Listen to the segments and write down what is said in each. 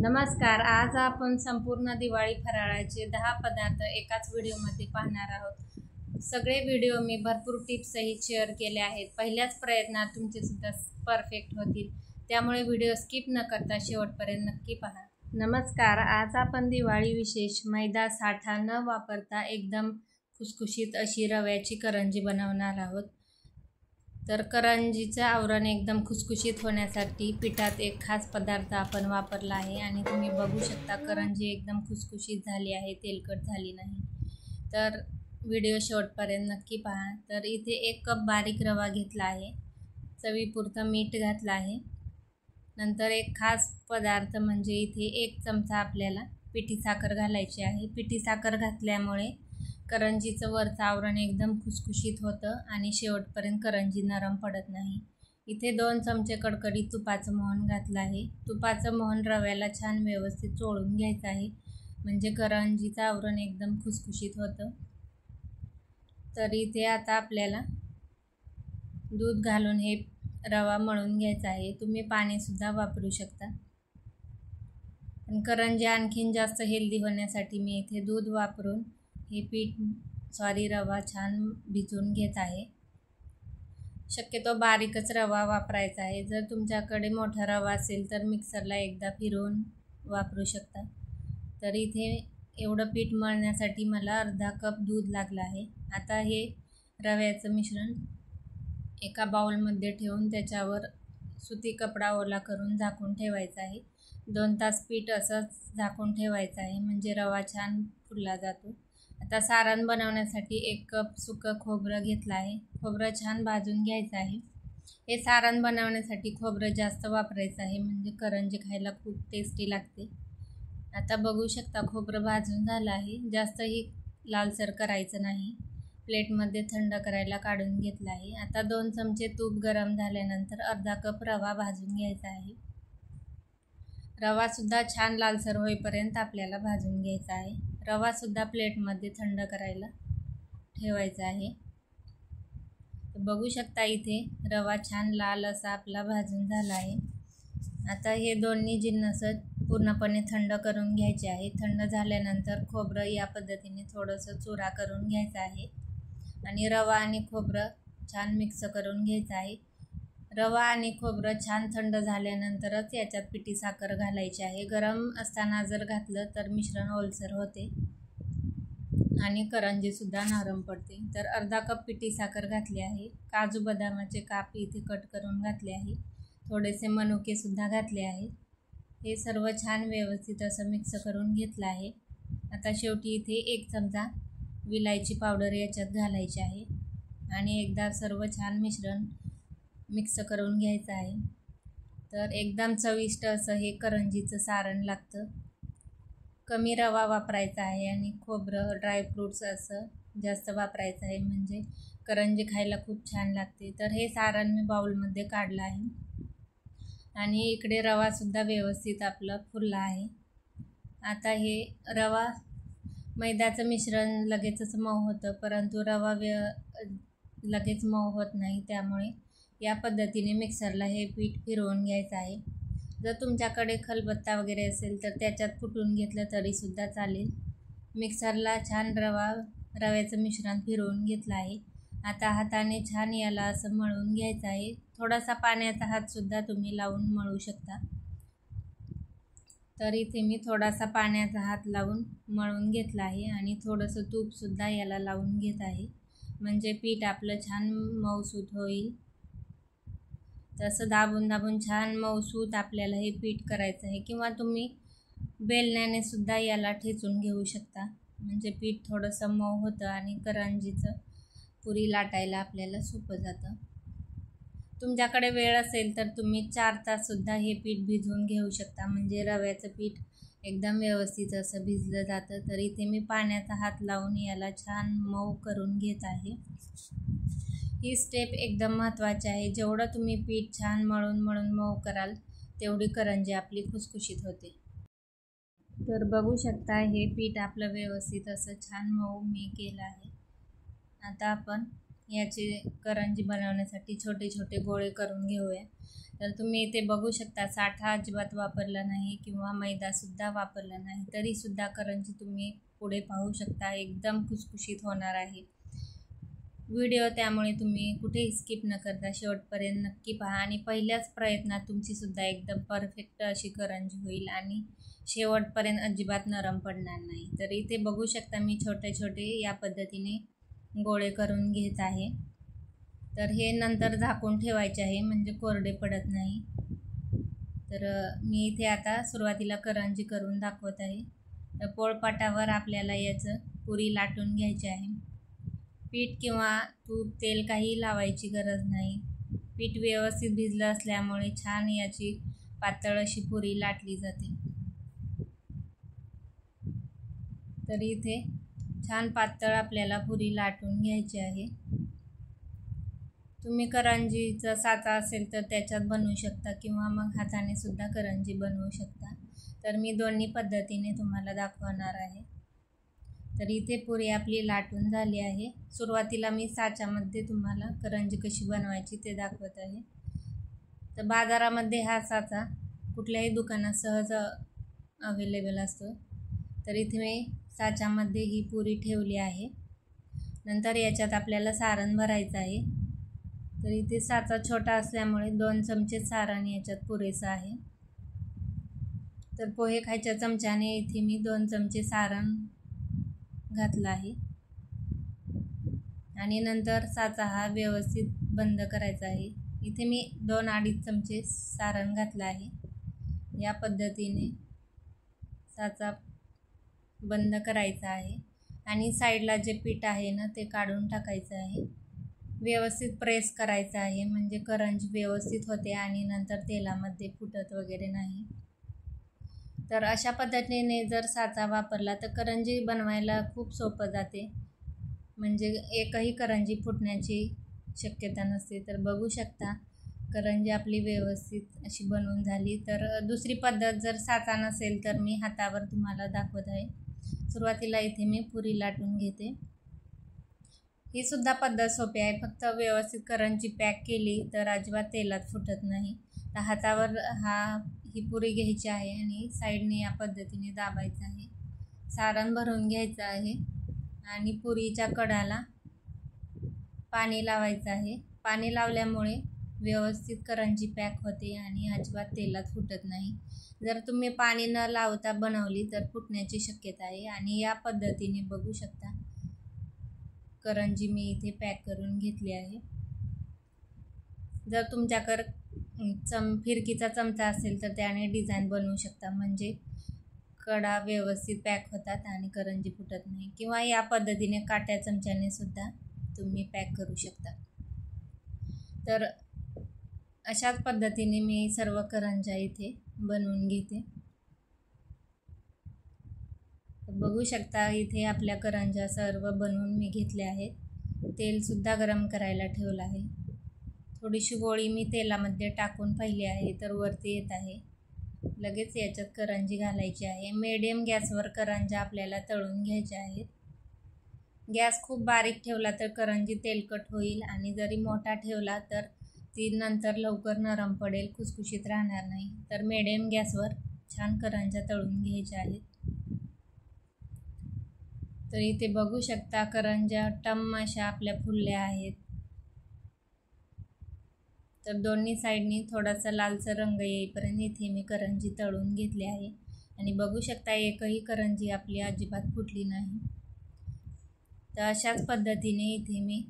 नमस्कार. आज आपण संपूर्ण दिवाळी फराळाचे 10 पदार्थ एकाच व्हिडिओमध्ये पाहणार आहोत. सगळे व्हिडिओ मी भरपूर टिप्स सहित शेअर केले आहेत. पहिल्याच प्रयत्नात तुमचे सुद्धा परफेक्ट होतील, त्यामुळे व्हिडिओ स्किप न करता शेवटपर्यंत नक्की पहा. नमस्कार. आज आपण दिवाळी विशेष मैदा साठा न वापरता एकदम खुसखुशीत अशी रव्याची करंजी बनवणार आहोत. तर करंजीचं आवरण एकदम खुसखुशीत होण्यासाठी पिठात एक खास पदार्थ आपण वापरला आहे आणि तुम्ही बघू शकता करंजी एकदम खुसखुशीत झाली आहे, तेलकट झाली नाही. तर व्हिडिओ शेवटपर्यंत नक्की पहा. तर इथे 1 कप बारीक रवा घेतला आहे, चवीपुरतं मीठ घातलं आहे. नंतर एक खास पदार्थ म्हणजे इथे 1 चमचा आपल्याला पिठी साखर घालायची आहे. पिठी साखर घातल्यामुळे करंजीचं वरचं आवरण एकदम खुसखुशीत होतं आणि शेवटपर्यंत करंजी नरम पडत नाही. इथे 2 चमचे कडकडीत तुपाचं मोहन घातलं आहे. तुपाचं मोहन रव्याला छान व्यवस्थित चोळून घ्यायचं आहे, म्हणजे करंजीचं आवरण एकदम खुसखुशीत होतं. तर इथे आता आपल्याला दूध घालून हे रवा मळून घ्यायचा आहे. तुम्ही पाणीसुद्धा वापरू शकता, पण करंजी आणखीन जास्त हेल्दी होण्यासाठी मी इथे दूध वापरून हे रवा छान भिजवून घेत आहे. शक्यतो बारीकच रवा वापरायचा आहे. जर तुमच्याकडे मोठा रवा असेल तर मिक्सरला एकदा फिरवून वापरू शकता. तर इथे एवढं पीठ मळण्यासाठी मला अर्धा कप दूध लागलं आहे. आता हे रव्याचं मिश्रण एका बाउलमध्ये ठेवून त्याच्यावर सुती कपडा ओला करून झाकून ठेवायचा आहे. 2 तास पीठ असंच झाकून ठेवायचं आहे, म्हणजे रवा छान फुलला जातो. आता सारण बनवण्यासाठी 1 कप सुकं खोबरं घेतलं आहे. खोबरं छान भाजून घ्यायचं आहे. हे सारण बनवण्यासाठी खोबरं जास्त वापरायचं आहे, म्हणजे करंजी खायला खूप टेस्टी लागते. आता बघू शकता खोबरं भाजून झालं आहे. जास्तही लालसर करायचं नाही. प्लेटमध्ये थंड करायला काढून घेतलं आहे. आता 2 चमचे तूप गरम झाल्यानंतर अर्धा कप रवा भाजून घ्यायचा आहे. रवासुद्धा छान लालसर होईपर्यंत आपल्याला भाजून घ्यायचा आहे. रवासुद्धा प्लेटमध्ये थंड करायला ठेवायचा आहे. तर बघू शकता इथे रवा छान लाल असा आपला भाजून झाला आहे. आता हे दोन्ही जिन्नस पूर्णपणे थंड करून घ्यायचे आहे. थंड झाल्यानंतर खोबरं या पद्धतीने थोडंसं चुरा करून घ्यायचं आहे आणि रवा आणि खोबरं छान मिक्स करून घ्यायचं आहे. रवा आणि खोबरं छान थंड झाल्यानंतरच याच्यात पिठी साखर घालायची आहे. गरम असताना जर घातलं तर मिश्रण ओलसर होते आणि करंजीसुद्धा नरम पडते. तर अर्धा कप पिठी साखर घातली आहे. काजू बदामाचे काप इथे कट करून घातले आहे. थोडेसे मनुकेसुद्धा घातले आहे. हे सर्व छान व्यवस्थित असं मिक्स करून घेतलं आहे. आता शेवटी इथे 1 चमचा विलायची पावडर याच्यात घालायची आहे आणि एकदा सर्व छान मिश्रण मिक्स करून घ्यायचं आहे. तर एकदम चविष्ट असं हे करंजीचं सारण लागतं. कमी रवा वापरायचा आहे आणि खोबरं, ड्रायफ्रूट्स असं जास्त वापरायचं आहे, म्हणजे करंजी खायला खूप छान लागते. तर हे सारण मी बाउलमध्ये काढलं आहे आणि इकडे रवासुद्धा व्यवस्थित आपलं फुलला आहे. आता हे रवा मैद्याचं मिश्रण लगेचच मऊ होतं, परंतु रवा लगेच मऊ होत नाही. त्यामुळे या पद्धतीने मिक्सरला हे पीठ फिरवून घ्यायचं आहे. जर तुमच्याकडे खलबत्ता वगैरे असेल तर त्याच्यात कुटून घेतलं तरीसुद्धा चालेल. मिक्सरला छान रव्याचं मिश्रण फिरवून घेतलं आहे. आता हाताने छान याला असं मळून घ्यायचं आहे. थोडासा पाण्याचा हातसुद्धा तुम्ही लावून मळू शकता. तर इथे मी थोडासा पाण्याचा हात लावून मळून घेतला आहे आणि थोडंसं तूपसुद्धा याला लावून घेत आहे, म्हणजे पीठ आपलं छान मऊसूत होईल. तसं दाबून दाबून छान मऊसूत आपल्याला हे पीठ करायचं आहे, किंवा तुम्ही बेलण्याने सुद्धा याला ठेचून घेऊ शकता, म्हणजे पीठ थोडंसं मऊ होतं आणि करंजीचं पुरी लाटायला आपल्याला सोपं जातं. तुमच्याकडे वेळ असेल तर तुम्ही 4 ताससुद्धा हे पीठ भिजवून घेऊ शकता, म्हणजे रव्याचं पीठ एकदम व्यवस्थित असं भिजलं जातं. तर इथे मी पाण्याचा हात लावून याला छान मऊ करून घेत आहे. ही स्टेप एकदम महत्त्वाची आहे. जेवढं तुम्ही पीठ छान मळून मऊ कराल तेवढी करंजी आपली खुसखुशीत होते. तर बघू शकता हे पीठ आपलं व्यवस्थित असं छान मऊ मी केलं आहे. आता आपण याचे करंजी बनवण्यासाठी छोटे छोटे गोळे करून घेऊया. तर तुम्ही इथे बघू शकता साठा अजिबात वापरला नाही किंवा मैदासुद्धा वापरला नाही, तरीसुद्धा करंजी तुम्ही पुढे पाहू शकता एकदम खुसखुशीत होणार आहे. व्हिडिओ त्यामुळे तुम्ही कुठेही स्किप न करता शेवटपर्यंत नक्की पहा आणि पहिल्याच प्रयत्नात तुमचीसुद्धा एकदम परफेक्ट अशी करंजी होईल आणि शेवटपर्यंत अजिबात नरम पडणार नाही. तर इथे बघू शकता मी छोटे छोटे या पद्धतीने गोळे करून घेत आहे. तर हे नंतर झाकून ठेवायचे आहे म्हणजे कोरडे पडत नाही. तर मी इथे आता सुरुवातीला करंजी करून दाखवत आहे. तर पोळपाटावर आपल्याला याचं पुरी लाटून घ्यायची आहे. पीठ किंवा तूप तेल काही लावायची गरज नाही. पीठ व्यवस्थित भिजलं असल्यामुळे छान याची पातळ अशी पुरी लाटली जाते. तर इथे छान पातळ आपल्याला पुरी लाटून घ्यायची आहे. तुम्ही करंजीचा साचा असेल तर त्याच्यात बनवू शकता किंवा मग हाताने सुद्धा करंजी बनवू शकता. तर मी दोन्ही पद्धतीने तुम्हाला दाखवणार आहे. तर इथे पुरी आपली लाटून झाली आहे. सुरुवातीला मी साच्यामध्ये तुम्हाला करंजी कशी बनवायची ते दाखवत आहे. तर बाजारामध्ये हा साचा कुठल्याही दुकानात सहज अवेलेबल असतो. तर इथे मी साच्यामध्ये ही पुरी ठेवली आहे. नंतर याच्यात आपल्याला सारण भरायचं आहे. तर इथे साचा छोटा असल्यामुळे 2 चमचे सारण याच्यात पुरेसं आहे. तर पोहे खायच्या चमच्याने इथे मी 2 चमचे सारण घातलं आहे आणि नंतर साचा हा व्यवस्थित बंद करायचा आहे. इथे मी 2-2.5 चमचे सारण घातलं आहे. या पद्धतीने साचा बंद करायचा आहे आणि साईडला जे पीठ आहे ना ते काढून टाकायचं आहे. व्यवस्थित प्रेस करायचं आहे म्हणजे करंजी व्यवस्थित होते आणि नंतर तेलामध्ये फुटत वगैरे नाही. तर अशा पद्धतीने जर साचा वापरला तर करंजी बनवायला खूप सोपं जाते, म्हणजे एकही करंजी फुटण्याची शक्यता नसते. तर बघू शकता करंजी आपली व्यवस्थित अशी बनवून झाली. तर दुसरी पद्धत जर साचा नसेल तर मी हातावर तुम्हाला दाखवत आहे. सुरुवातीला इथे मी पुरी लाटून घेते. ही सुद्धा पद्धत सोपी आहे, फक्त व्यवस्थित करंजी पॅक केली तर अजिबात तेलात फुटत नाही. तर हातावर ही पुरी घ्यायची आहे आणि साईडने या पद्धतीने दाबायचं आहे. सारण भरून घ्यायचं आहे आणि पुरीच्या कडाला पाणी लावायचं आहे. पाणी लावल्यामुळे व्यवस्थित करंजी पॅक होते आणि अजिबात तेलात फुटत नाही. जर तुम्ही पाणी न लावता बनवली तर फुटण्याची शक्यता आहे. आणि या पद्धतीने बघू शकता करंजी मी इथे पॅक करून घेतली आहे. जर तुमच्याकडे फिरकीचा चमचा असेल तर त्याने डिझाईन बनवू शकता, म्हणजे कडा व्यवस्थित पॅक होतात आणि करंजी फुटत नाही. किंवा या पद्धतीने काट्या चमच्याने सुद्धा तुम्ही पॅक करू शकता. तर अशाच पद्धतीने मी सर्व करंज्या इथे बनवून घेते. बघू शकता इथे आपल्या करंज्या सर्व बनवून मी घेतल्या आहेत. तेलसुद्धा गरम करायला ठेवलं आहे. थोडीशी गोळी मी तेलामध्ये टाकून पाहिली आहे तर वरती येत आहे. लगेच याच्यात करंजी घालायची आहे. मीडियम गॅसवर करंज्या आपल्याला तळून घ्यायच्या आहेत. गॅस खूप बारीक ठेवला तर करंजी तेलकट होईल आणि जरी मोठा ठेवला तर ती नंतर लवकर नरम पडेल, खुसखुशीत राहणार नाही. तर मीडियम गॅसवर छान करंज्या तळून घ्यायच्या आहेत. तर इथे बघू शकता करंज्या टम्म अशा आपल्या फुलल्या आहेत. तर दोन्ही साईडनी थोडासा लालसर रंग येईपर्यंत इथे मी करंजी तळून घेतली आहे. आणि बघू शकता एकही करंजी आपली अजिबात फुटली नाही. तर अशाच पद्धतीने इथे मी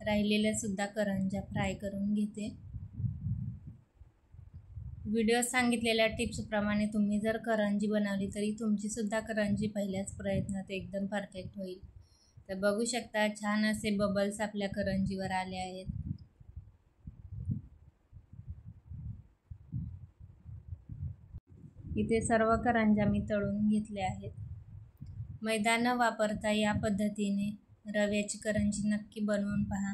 राहिलेल्या सुद्धा करंज्या फ्राय करून घेते. व्हिडिओत सांगितलेल्या टिप्सप्रमाणे तुम्ही जर करंजी बनवली तरी तुमची सुद्धा करंजी पहिल्याच प्रयत्नात एकदम परफेक्ट होईल. तर बघू शकता छान असे बबल्स आपल्या करंजीवर आले आहेत. इथे सर्व करंज्या मी तळून घेतल्या आहेत. मैदा न वापरता या पद्धतीने रव्याची करंजी नक्की बनवून पहा.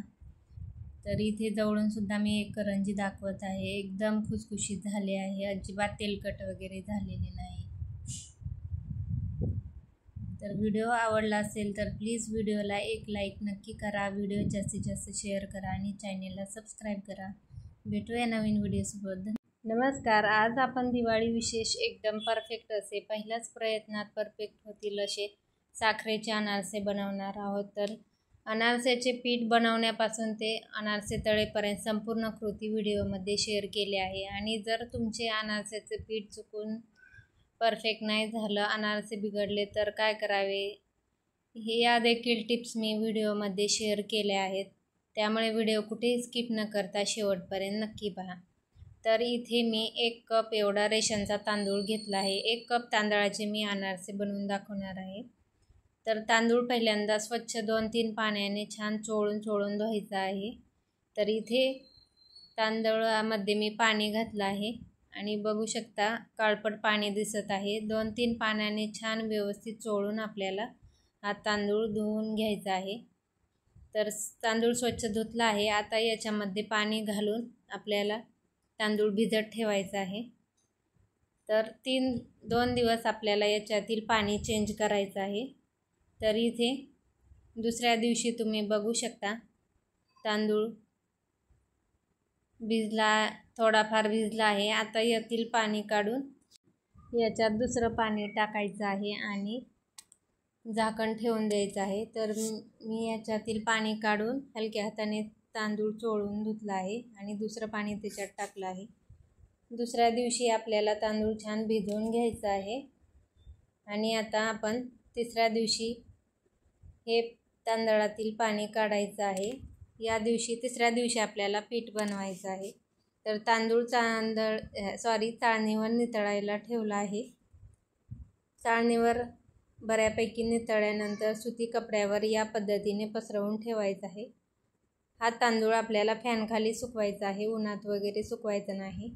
तर इथे जवळून सुद्धा मी एक करंजी दाखवत आहे. एकदम खुसखुशीत झाली आहे, अजिबात तेलकट वगैरे झालेली नाही. तर व्हिडिओ आवडला असेल तर प्लीज व्हिडिओला एक लाईक नक्की करा, व्हिडिओ जास्तीत जास्त शेअर करा आणि चॅनेलला सबस्क्राईब करा. भेटूया नवीन व्हिडिओसोबत. नमस्कार. आज आपण दिवाळी विशेष एकदम परफेक्ट असे पहिल्याच प्रयत्नात परफेक्ट होतील असे साखरेचे अनारसे बनवणार आहोत. तर अनारसेचे पीठ बनवण्यापासून ते अनारसे तळेपर्यंत संपूर्ण कृती व्हिडिओमध्ये शेअर केले आहे. आणि जर तुमचे अनारसेचे पीठ चुकून परफेक्ट नाही झालं, अनारसे बिघडले तर काय करावे हे या देखील टिप्स मी व्हिडिओमध्ये शेअर केल्या आहेत. त्यामुळे व्हिडिओ कुठेही स्किप न करता शेवटपर्यंत नक्की पहा. तर इथे मी 1 कप एवढा रेशनचा तांदूळ घेतला आहे. 1 कप तांदळाचे मी अनारसे बनवून दाखवणार आहे. तर तांदूळ पहिल्यांदा स्वच्छ 2-3 पाण्याने छान चोळून धुवायचा आहे. तर इथे तांदळामध्ये मी पाणी घातलं आहे आणि बघू शकता काळपट पाणी दिसत आहे. 2-3 पाण्याने छान व्यवस्थित चोळून आपल्याला हा तांदूळ धुवून घ्यायचा आहे. तर तांदूळ स्वच्छ धुतला आहे. आता याच्यामध्ये पाणी घालून आपल्याला तांदूळ भिजत ठेवायचा आहे. तर 2 दिवस आपल्याला याच्यातील पाणी चेंज करायचं आहे. तर इथे दुसऱ्या दिवशी तुम्ही बघू शकता तांदूळ भिजला, थोडाफार भिजला आहे. आता यातील पाणी काढून याच्यात दुसरं पाणी टाकायचं आहे आणि झाकण ठेवून द्यायचं आहे. तर मी याच्यातील पाणी काढून हलक्या हाताने तांदूळ चोळून धुतला आहे आणि दुसरं पाणी त्याच्यात टाकलं आहे. दुसऱ्या दिवशी आपल्याला तांदूळ छान भिजवून घ्यायचं आहे. आणि आता आपण तिसऱ्या दिवशी हे तांदळातील पाणी काढायचं आहे. तिसऱ्या दिवशी आपल्याला पीठ बनवायचं आहे. तर तांदूळ चाळणीवर नितळायला ठेवला आहे. चाळणीवर बऱ्यापैकी नितळल्यानंतर सुती कपड्यावर या पद्धतीने पसरवून ठेवायचं आहे. हा तांदूळ आपल्याला फॅनखाली सुकवायचा आहे, उन्हात वगैरे सुकवायचं नाही.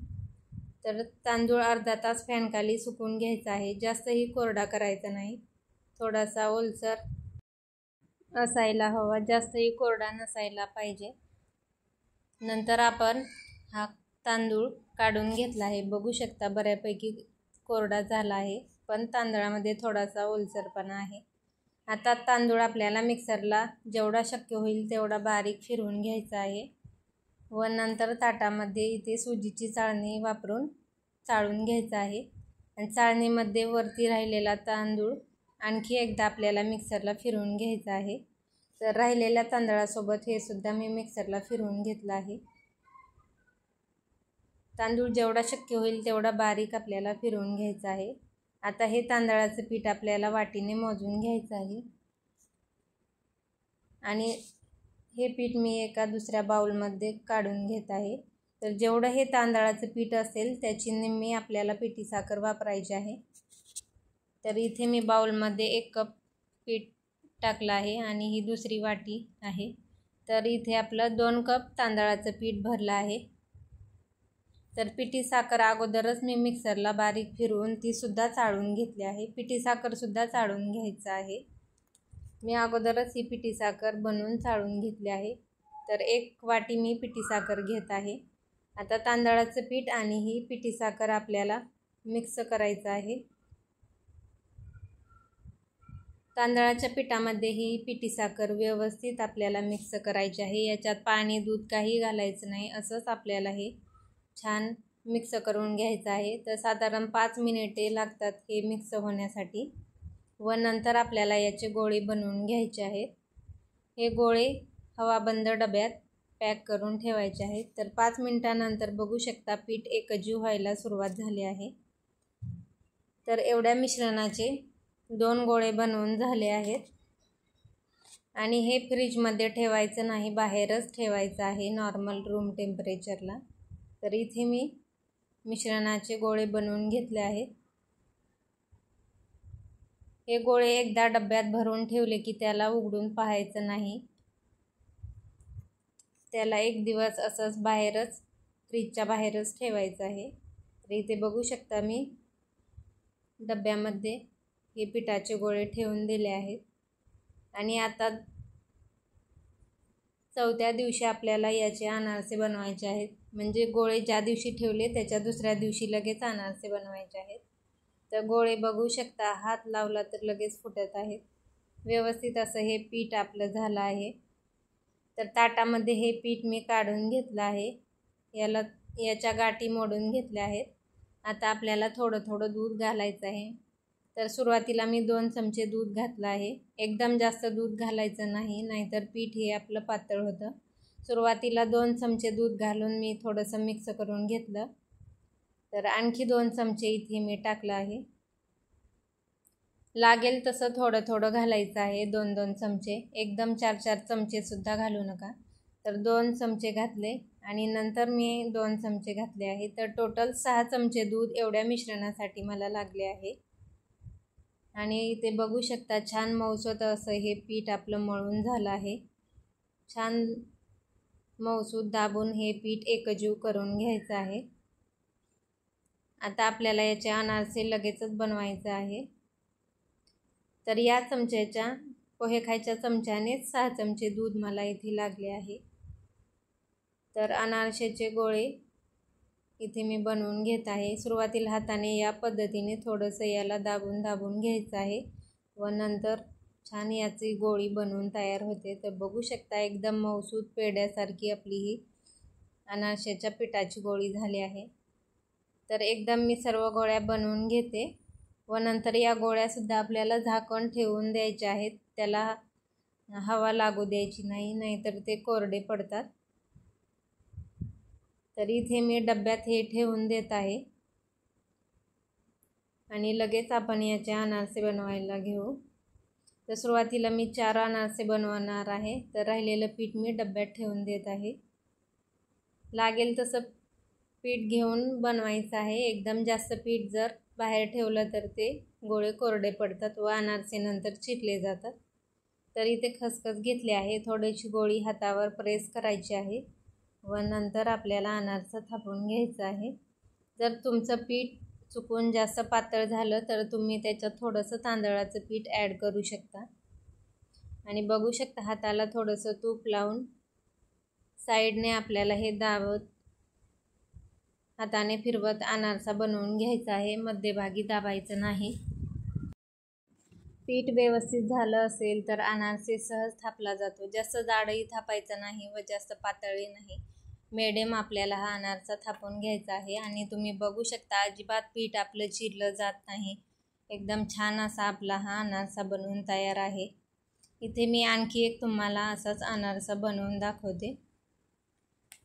तर तांदूळ अर्धा तास फॅनखाली सुकवून घ्यायचा आहे. जास्तही कोरडा करायचा नाही, थोडासा ओलसर असायला हवा, जास्तही कोरडा नसायला पाहिजे. नंतर आपण हा तांदूळ काढून घेतला आहे. बघू शकता बऱ्यापैकी कोरडा झाला आहे, पण तांदळामध्ये थोडासा ओलसरपणा आहे. आता तांदूळ आपल्याला मिक्सरला जेवढा शक्य होईल तेवढा बारीक फिरवून घ्यायचा आहे व नंतर ताटामध्ये इथे सुजीची चाळणी वापरून चाळून घ्यायचा आहे. आणि चाळणीमध्ये वरती राहिलेला तांदूळ आणखी एकदा आपल्याला मिक्सरला फिरवून घ्यायचा आहे. तर राहिलेल्या तांदळासोबत हे सुद्धा मी मिक्सरला फिरवून घेतलं आहे. तांदूळ जेवढा शक्य होईल तेवढा बारीक आपल्याला फिरवून घ्यायचा आहे. आता हे तांदळाचं पीठ आपल्याला वाटीने मोजून घ्यायचं आहे आणि हे पीठ मी एका दुसऱ्या बाउलमध्ये काढून घेत आहे. तर जेवढं हे तांदळाचं पीठ असेल त्याची निम्मी आपल्याला पिठी साखर वापरायची आहे. तर इथे मी बाउलमध्ये 1 कप पीठ टाकलं आहे आणि ही दुसरी वाटी आहे. तर इथे आपलं 2 कप तांदळाचं पीठ भरलं आहे. तर पिठी साखर अगोदरच मी मिक्सरला बारीक फिरवून तीसुद्धा चाळून घेतली आहे. पिठी साखरसुद्धा चाळून घ्यायचं आहे. मी अगोदरच ही पिठी साखर बनवून चाळून घेतली आहे. तर 1 वाटी मी पिठी साखर घेत आहे. आता तांदळाचं पीठ आणि ही पिठी साखर आपल्याला मिक्स करायचं आहे. तांदळाच्या पिठामध्ये ही पिठी साखर व्यवस्थित आपल्याला मिक्स करायची आहे. याच्यात पाणी दूध काही घालायचं नाही, असंच आपल्याला हे छान मिक्स करून घ्यायचं आहे. तर साधारण 5 मिनिटे लागतात हे मिक्स होण्यासाठी व नंतर आपल्याला याचे गोळे बनवून घ्यायचे आहेत. हे गोळे हवाबंद डब्यात पॅक करून ठेवायचे आहेत. तर 5 मिनिटानंतर बघू शकता पीठ एकजीव व्हायला सुरुवात झाली आहे. तर एवढ्या मिश्रणाचे 2 गोळे बनवून झाले आहेत आणि हे फ्रीजमध्ये ठेवायचं नाही, बाहेरच ठेवायचं आहे नॉर्मल रूम टेम्परेचरला. तर इथे मी मिश्रणाचे गोळे बनवून घेतले आहेत. हे गोळे एकदा डब्यात भरून ठेवले की त्याला उघडून पाहायचं नाही, त्याला 1 दिवस असंच बाहेरच फ्रीजच्या बाहेरच ठेवायचं आहे. तर इथे बघू शकता मी डब्यामध्ये हे पिठाचे गोळे ठेवून दिले आहेत. आणि आता 4थ्या दिवशी आपल्याला याचे अनारसे बनवायचे आहेत. म्हणजे गोळे ज्या दिवशी ठेवले त्याच्या दुसऱ्या दिवशी लगेच अनारसे बनवायचे आहेत. तर गोळे बघू शकता, हात लावला तर लगेच फुटत आहेत. व्यवस्थित असं हे पीठ आपलं झालं आहे. तर ताटामध्ये हे पीठ मी काढून घेतलं आहे. याच्या गाठी मोडून घेतल्या आहेत. आता आपल्याला थोडं थोडं दूध घालायचं आहे. तर सुरुवातीला मी 2 चमचे दूध घातलं आहे. एकदम जास्त दूध घालायचं नाही, नाहीतर पीठ हे आपलं पातळ होतं. सुरुवातीला 2 चमचे दूध घालून मी थोडंसं मिक्स करून घेतलं. तर आणखी 2 चमचे इथे मी टाकलं आहे. लागेल तसं थोडं थोडं घालायचं आहे, 2-2 चमचे. एकदम 4-4 चमचेसुद्धा घालू नका. तर 2 चमचे घातले आणि नंतर मी 2 चमचे घातले आहे. तर टोटल 6 चमचे दूध एवढ्या मिश्रणासाठी मला लागले आहे. आणि इथे बघू शकता छान मऊसूत असं हे पीठ आपलं मळून झालं आहे. छान मऊसूत दाबून हे पीठ एकजीव करून घ्यायचं आहे. आता आपल्याला याचे अनारसे लगेचच बनवायचे आहे. तर या चमच्याच्या पोहे खायच्या चमच्यानेच 6 चमचे दूध मला इथे लागले आहे. तर अनारशाचे गोळे इथे मी बनवून घेत आहे. सुरुवातीला हाताने या पद्धतीने थोडंसं याला दाबून दाबून घ्यायचं आहे व नंतर छान याची गोळी बनवून तयार होते. तर बघू शकता एकदम मऊसूत पेढ्यासारखी आपली ही अनारशाच्या पिठाची गोळी झाली आहे. तर एकदम मी सर्व गोळ्या बनवून घेते व नंतर या गोळ्यासुद्धा आपल्याला झाकण ठेवून द्यायच्या आहेत. त्याला हवा लागू द्यायची नाही, नाहीतर ते कोरडे पडतात. तर इथे मी डब्यात हे ठेवून देत आहे आणि लगेच आपण याचे अनारसे बनवायला घेऊ. तर सुरुवातीला मी 4 अनारसे बनवणार आहे. तर राहिलेलं पीठ मी डब्यात ठेवून देत आहे. लागेल तसं पीठ घेऊन बनवायचं आहे. एकदम जास्त पीठ जर बाहेर ठेवलं तर ते गोळे कोरडे पडतात व अनारसे नंतर चिरले जातात. तर इथे खसखस घेतली आहे. थोडीशी गोळी हातावर प्रेस करायची आहे व नंतर आपल्याला अनारसा थापून घ्यायचं आहे. जर तुमचं पीठ चुकून जास्त पातळ झालं तर तुम्ही त्याच्यात थोडंसं तांदळाचं पीठ ॲड करू शकता. आणि बघू शकता हाताला थोडंसं तूप लावून साईडने आपल्याला हे दाबत हाताने फिरवत अनारसा बनवून घ्यायचा आहे. मध्यभागी दाबायचं नाही. पीठ व्यवस्थित झालं असेल तर अनारसे सहज थापला जातो. जास्त जाडही थापायचं नाही व जास्त पातळही नाही. मिडियम आपल्याला हा अनारसा थापून घ्यायचा आहे. आणि तुम्ही बघू शकता अजिबात पीठ आपलं चिरलं जात नाही. एकदम छान असा आपला हा अनारसा बनवून तयार आहे. इथे मी आणखी एक तुम्हाला असाच अनारसा बनवून दाखवते.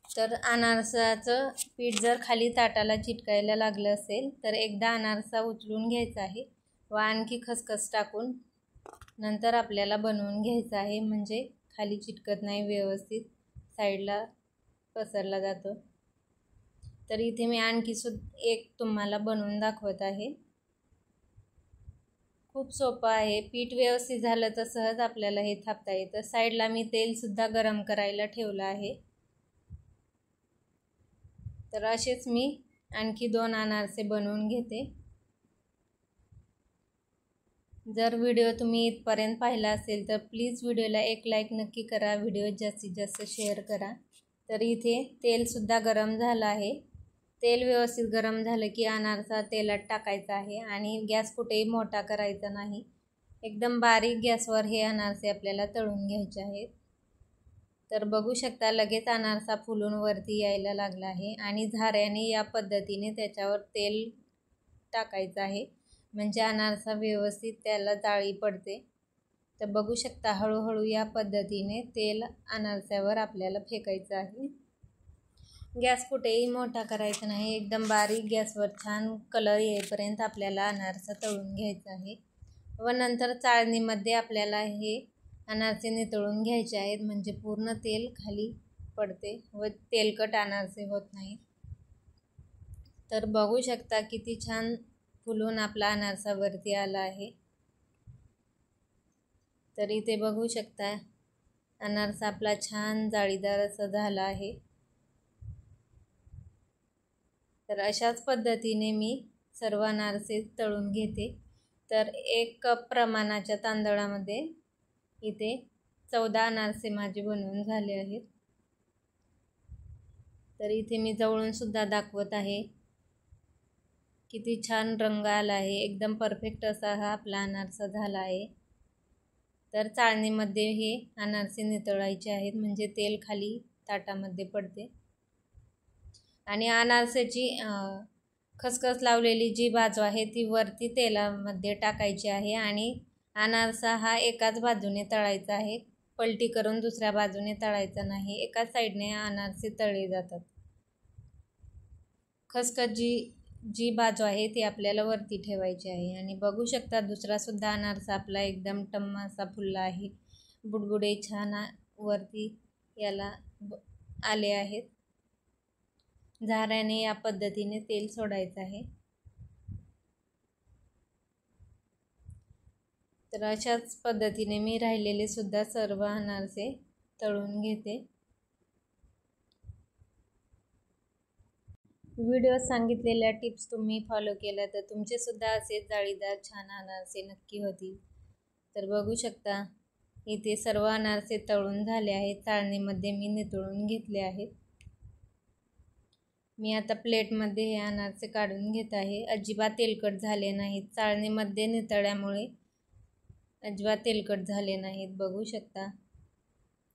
तर अनारसाचं पीठ जर खाली ताटाला चिटकायला लागलं असेल तर एकदा अनारसा उचलून घ्यायचा आहे व आणखी खसखस टाकून नंतर आपल्याला बनवून घ्यायचं आहे. म्हणजे खाली चिटकत नाही, व्यवस्थित साईडला पसरला जातो. तर इथे मी आणखी एक तुम्हाला बनवून दाखवत आहे. खूप सोपं आहे. पीठ व्यवस्थित झालं तर सहज आपल्याला हे थापता येतं. साईडला मी तेलसुद्धा गरम करायला ठेवलं आहे. तर असेच मी आणखी 2 अनारसे बनवून घेते. जर व्हिडिओ तुम्ही इथपर्यंत पाहिला असेल तर प्लीज व्हिडिओला एक लाईक नक्की करा. व्हिडिओ जास्तीत जास्त शेअर करा. तर इथे तेलसुद्धा गरम झालं आहे. तेल व्यवस्थित गरम झालं की अनारसा तेलात टाकायचा आहे आणि गॅस कुठेही मोठा करायचा नाही. एकदम बारीक गॅसवर हे अनारसे आपल्याला तळून घ्यायचे आहेत. तर बघू शकता लगेच अनारसा फुलून वरती यायला लागला आहे आणि झाऱ्याने या पद्धतीने त्याच्यावर तेल टाकायचं आहे. म्हणजे अनारसा व्यवस्थित त्याला जाळी पडते. तर बघू शकता हळूहळू या पद्धतीने तेल अनारस्यावर आपल्याला फेकायचं आहे. गॅस कुठेही मोठा करायचा नाही. एकदम बारीक गॅसवर छान कलर येईपर्यंत आपल्याला अनारसा तळून घ्यायचा आहे व नंतर चाळणीमध्ये आपल्याला हे अनारसे नितळून घ्यायचे आहेत. म्हणजे पूर्ण तेल खाली पडते व तेलकट अनारसे होत नाही. तर बघू शकता किती छान फुलून आपला अनारसा वरती आला आहे. तर इथे बघू शकता अनारसा आपला छान जाळीदार असा झाला आहे. तर अशाच पद्धतीने मी सर्व अनारसे तळून घेते. तर 1 कप प्रमाणाच्या तांदळामध्ये इथे 14 अनारसे माझे बनवून झाले आहेत. तर इथे मी जवळून सुद्धा दाखवत आहे. किती छान रंग आला आहे, एकदम परफेक्ट असा हा आपला अनारसा झाला आहे। तर चाळणीमध्ये हे अनारसे नितळायचे आहेत, म्हणजे तेल खाली ताटामध्ये पडते। आणि अनारसाची खसखस लावलेली जी बाजू आहे ती वरती तेलामध्ये टाकायची आहे आणि अनारसा हा एकाच बाजूने तळायचा आहे, पलटी करून दुसऱ्या बाजूने तळायचा नाही। एकाच साईडने अनारसे तळले जातात। खसखस जी बाजू आहे ती आपल्याला वरती ठेवायची आहे। आणि बघू शकता दुसरा सुद्धा अनारसा आपला एकदम टम्म असा फुलला आहे, बुडबुडे छान वरती याला आले आहेत। झाऱ्याने या पद्धतीने तेल सोडायचं आहे। तर अशाच पद्धतीने मी राहिलेले सुद्धा सर्व अनारसे तळून घेते। व्हिडिओ सांगितलेल्या टिप्स तुम्ही फॉलो केल्या तर तुमचे सुद्धा असे जाळीदार छान अनारसे नक्की होतील। तर बघू शकता इथे सर्व अनारसे तळून झाले आहेत, चाळणीमध्ये मी नितळून घेतले आहेत। मी आता प्लेटमध्ये हे अनारसे काढून घेत आहे। अजिबात तेलकट झाले नाहीत, चाळणीमध्ये नितळल्यामुळे अजिबात तेलकट झाले नाहीत। बघू शकता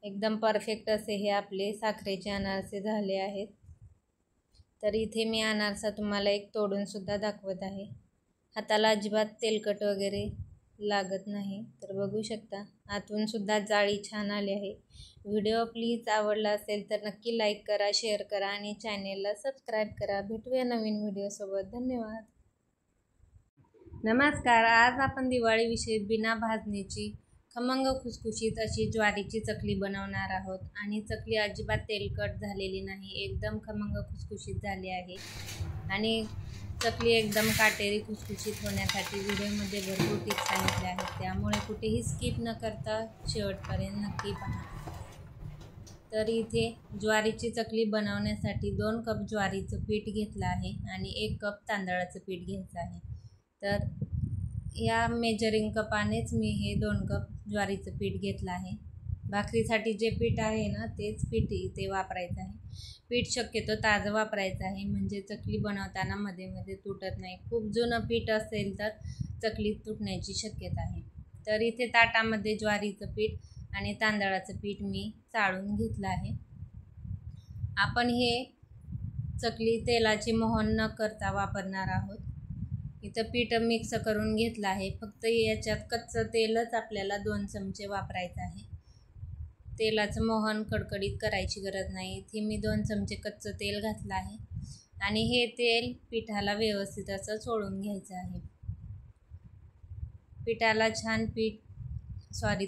एकदम परफेक्ट असे हे आपले साखरेचे अनारसे झाले आहेत। तर इथे मी अनारसा तुम्हाला एक तोडून सुद्धा दाखवत आहे, हाताला अजिबात तेलकट वगैरे लागत नाही। तर बघू शकता आतून सुद्धा जाळी छान आली आहे। व्हिडिओ प्लीज आवडला असेल तर नक्की लाईक करा, शेअर करा आणि चॅनेलला सबस्क्राईब करा। भेटूया नवीन व्हिडिओसोबत। धन्यवाद। नमस्कार, आज आपण दिवाळीविषयी बिना भाजणीची खमंग खुसखुशीत अशी ज्वारीची चकली बनवणार आहोत। आणि चकली अजिबात तेलकट झालेली नाही, एकदम खमंग खुसखुशीत झाली आहे। आणि चकली एकदम काटेरी खुसखुशीत होण्यासाठी व्हिडिओमध्ये भरपूर टिप्स सांगितल्या आहेत, त्यामुळे कुठेही स्किप न करता शेवटपर्यंत नक्की पहा। तर इथे ज्वारीची चकली बनवण्यासाठी 2 कप ज्वारीचं पीठ घेतलं आहे आणि 1 कप तांदळाचं पीठ घ्यायचं आहे। तर या मेजरिंग कपानेच मी हे 2 कप ज्वारीचं पीठ घेतलं आहे। भाकरीसाठी जे पीठ आहे ना तेच पीठ इथे वापरायचं आहे। पीठ शक्यतो ताजं वापरायचं आहे, म्हणजे चकली बनवताना मध्ये मध्ये तुटत नाही। खूप जुनं पीठ असेल तर चकली तुटण्याची शक्यता आहे। तर इथे ताटामध्ये ज्वारीचं पीठ आणि तांदळाचं पीठ मी चाळून घेतलं आहे। आपण हे चकली तेलाची मोहन न करता वापरणार आहोत। इथं पीठ मिक्स करून घेतलं आहे, फक्त याच्यात कच्चं तेलच आपल्याला 2 चमचे वापरायचं आहे। तेलाचं मोहन कडकडीत करायची गरज नाही। इथे मी 2 चमचे कच्चं तेल घातलं आहे आणि हे तेल पिठाला व्यवस्थित असं चोळून घ्यायचं आहे। पिठाला छान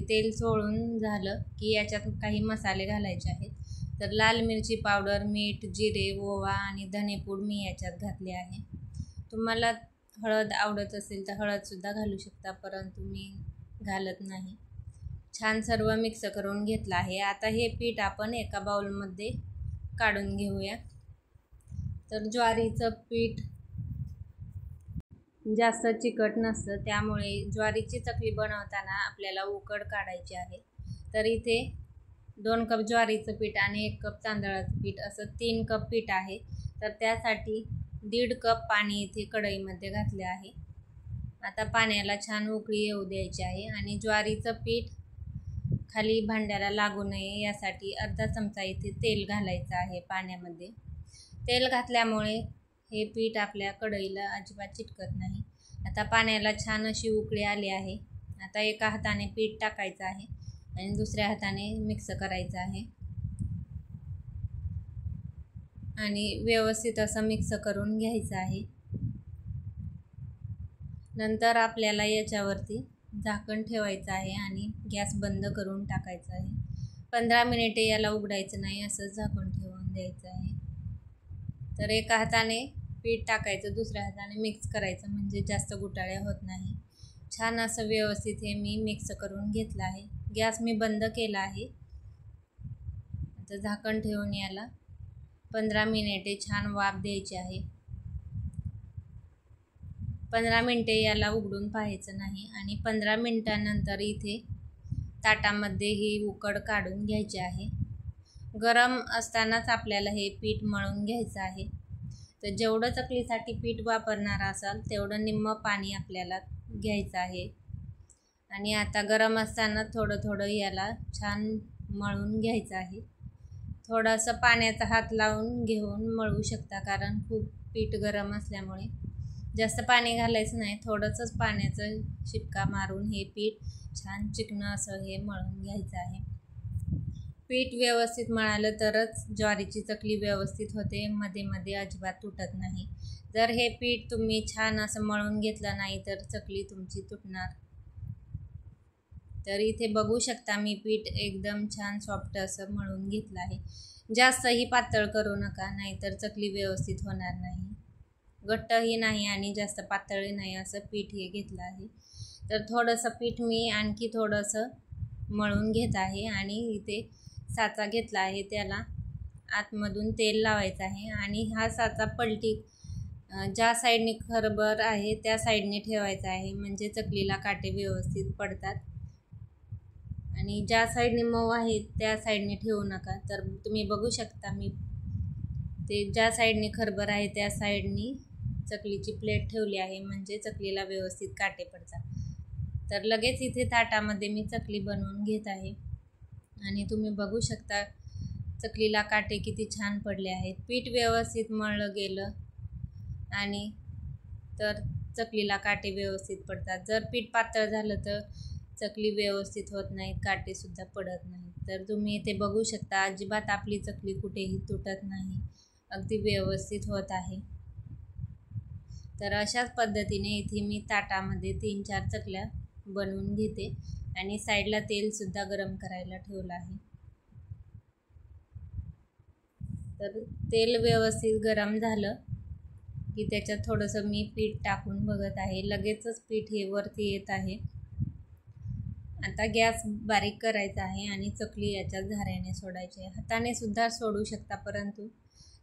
तेल चोळून झालं की याच्यात काही मसाले घालायचे आहेत। तर लाल मिरची पावडर, मीठ, जिरे, ओवा आणि धनेपूड मी याच्यात घातले आहे। तुम्हाला हळद आवडत असेल तर हळदसुद्धा घालू शकता, परंतु मी घालत नाही। छान सर्व मिक्स करून घेतलं आहे। आता हे पीठ आपण एका बाउलमध्ये काढून घेऊया। तर ज्वारीचं पीठ जास्त चिकट नसतं, त्यामुळे ज्वारीची चकली बनवताना आपल्याला उकड काढायची आहे। तर इथे 2 कप ज्वारीचं पीठ आणि 1 कप तांदळाचं पीठ असं 3 कप पीठ आहे। तर त्यासाठी 1.5 कप पाणी इथे कढईमध्ये घातले आहे। आता पाण्याला छान उकळी येऊ द्यायची आहे आणि ज्वारीचं पीठ खाली भांड्याला लागू नये यासाठी अर्धा चमचा इथे तेल घालायचं आहे पाण्यामध्ये। तेल घातल्यामुळे हे पीठ आपल्या कढईला अजिबात चिटकत नाही। आता पाण्याला छान अशी उकळी आली आहे। आता एका हाताने पीठ टाकायचं आहे आणि दुसऱ्या हाताने मिक्स करायचं आहे आणि व्यवस्थित असं मिक्स करून घ्यायचं आहे। नंतर आपल्याला याच्यावरती झाकण ठेवायचं आहे आणि गॅस बंद करून टाकायचा आहे। 15 मिनिटे याला उघडायचं नाही, असं झाकून ठेवून द्यायचं आहे। तर एका हाताने पीठ टाकायचं, दुसऱ्या हाताने मिक्स करायचं, म्हणजे जास्त गुटाळ्या होत नाही। छान असं व्यवस्थित हे मी मिक्स करून घेतलं आहे। गॅस मी बंद केला आहे। आता झाकण ठेवून याला 15 मिनिटे छान वाफ द्यायची आहे। 15 मिनिटे याला उघडून पाहायचं नाही आणि 15 मिनिटांनंतर इथे ताटामध्ये ही उकड काढून घ्यायची आहे। गरम असतानाच आपल्याला हे पीठ मळून घ्यायचं आहे। तर जेवढं चकलीसाठी पीठ वापरणार असाल तेवढं निम्म पाणी आपल्याला घ्यायचं आहे. आणि आता गरम असताना थोडं थोडं याला छान मळून घ्यायचं आहे. थोडंसं पाण्याचा हात लावून घेऊन मळू शकता, कारण खूप पीठ गरम असल्यामुळे जास्त पाणी घालायचं नाही. थोडंसंच पाण्याचं शिपका मारून हे पीठ छान चिकनं असं हे मळून घ्यायचं आहे. पीठ व्यवस्थित मळालं तरच ज्वारीची चकली व्यवस्थित होते, मध्ये मध्ये अजिबात तुटत नाही. जर हे पीठ तुम्ही छान असं मळून घेतलं नाही तर चकली तुमची तुटणार. तर इथे बघू शकता मी पीठ एकदम छान सॉफ्ट असं मळून घेतलं आहे. जास्तही पातळ करू नका, नाहीतर चकली व्यवस्थित होणार नाही. घट्टही नाही आणि जास्त पातळही नाही असं पीठ हे घेतलं आहे. तर थोडंसं पीठ मी आणखी थोडंसं मळून घेत आहे आणि इथे साचा घेतला आहे, त्याला आतमधून तेल लावायचं आहे आणि हा साचा पलटी ज्या साईडने खरबर आहे त्या साईडने ठेवायचा आहे, म्हणजे चकलीला काटे व्यवस्थित पडतात. आणि ज्या साईडने मऊ आहे त्या साईडने ठेवू नका. तर तुम्ही बघू शकता मी ते ज्या साईडने खरबर आहे त्या साईडने चकलीची प्लेट ठेवली आहे, म्हणजे चकलीला व्यवस्थित काटे पडतात. तर लगेच इथे ताटामध्ये मी चकली बनवून घेत आहे आणि तुम्ही बघू शकता चकलीला काटे किती छान पडले आहेत. पीठ व्यवस्थित मळलं गेलं आणि तर चकलीला काटे व्यवस्थित पडतात. जर पीठ पातळ झालं तर चकली व्यवस्थित होत नाही, काटेसुद्धा पडत नाही. तर तुम्ही इथे बघू शकता अजिबात आपली चकली कुठेही तुटत नाही, अगदी व्यवस्थित होत आहे. तर अशाच पद्धतीने इथे मी ताटामध्ये 3-4 चकल्या बनवून घेते आणि साईडला तेलसुद्धा गरम करायला ठेवलं आहे. तर तेल व्यवस्थित गरम झालं की त्याच्यात थोडंसं मी पीठ टाकून बघत आहे. लगेचच पीठ हे वरती येत आहे. आता गॅस बारीक करायचा आहे आणि चकली याच्यात झाऱ्याने सोडायची आहे. हाताने सुद्धा सोडू शकता, परंतु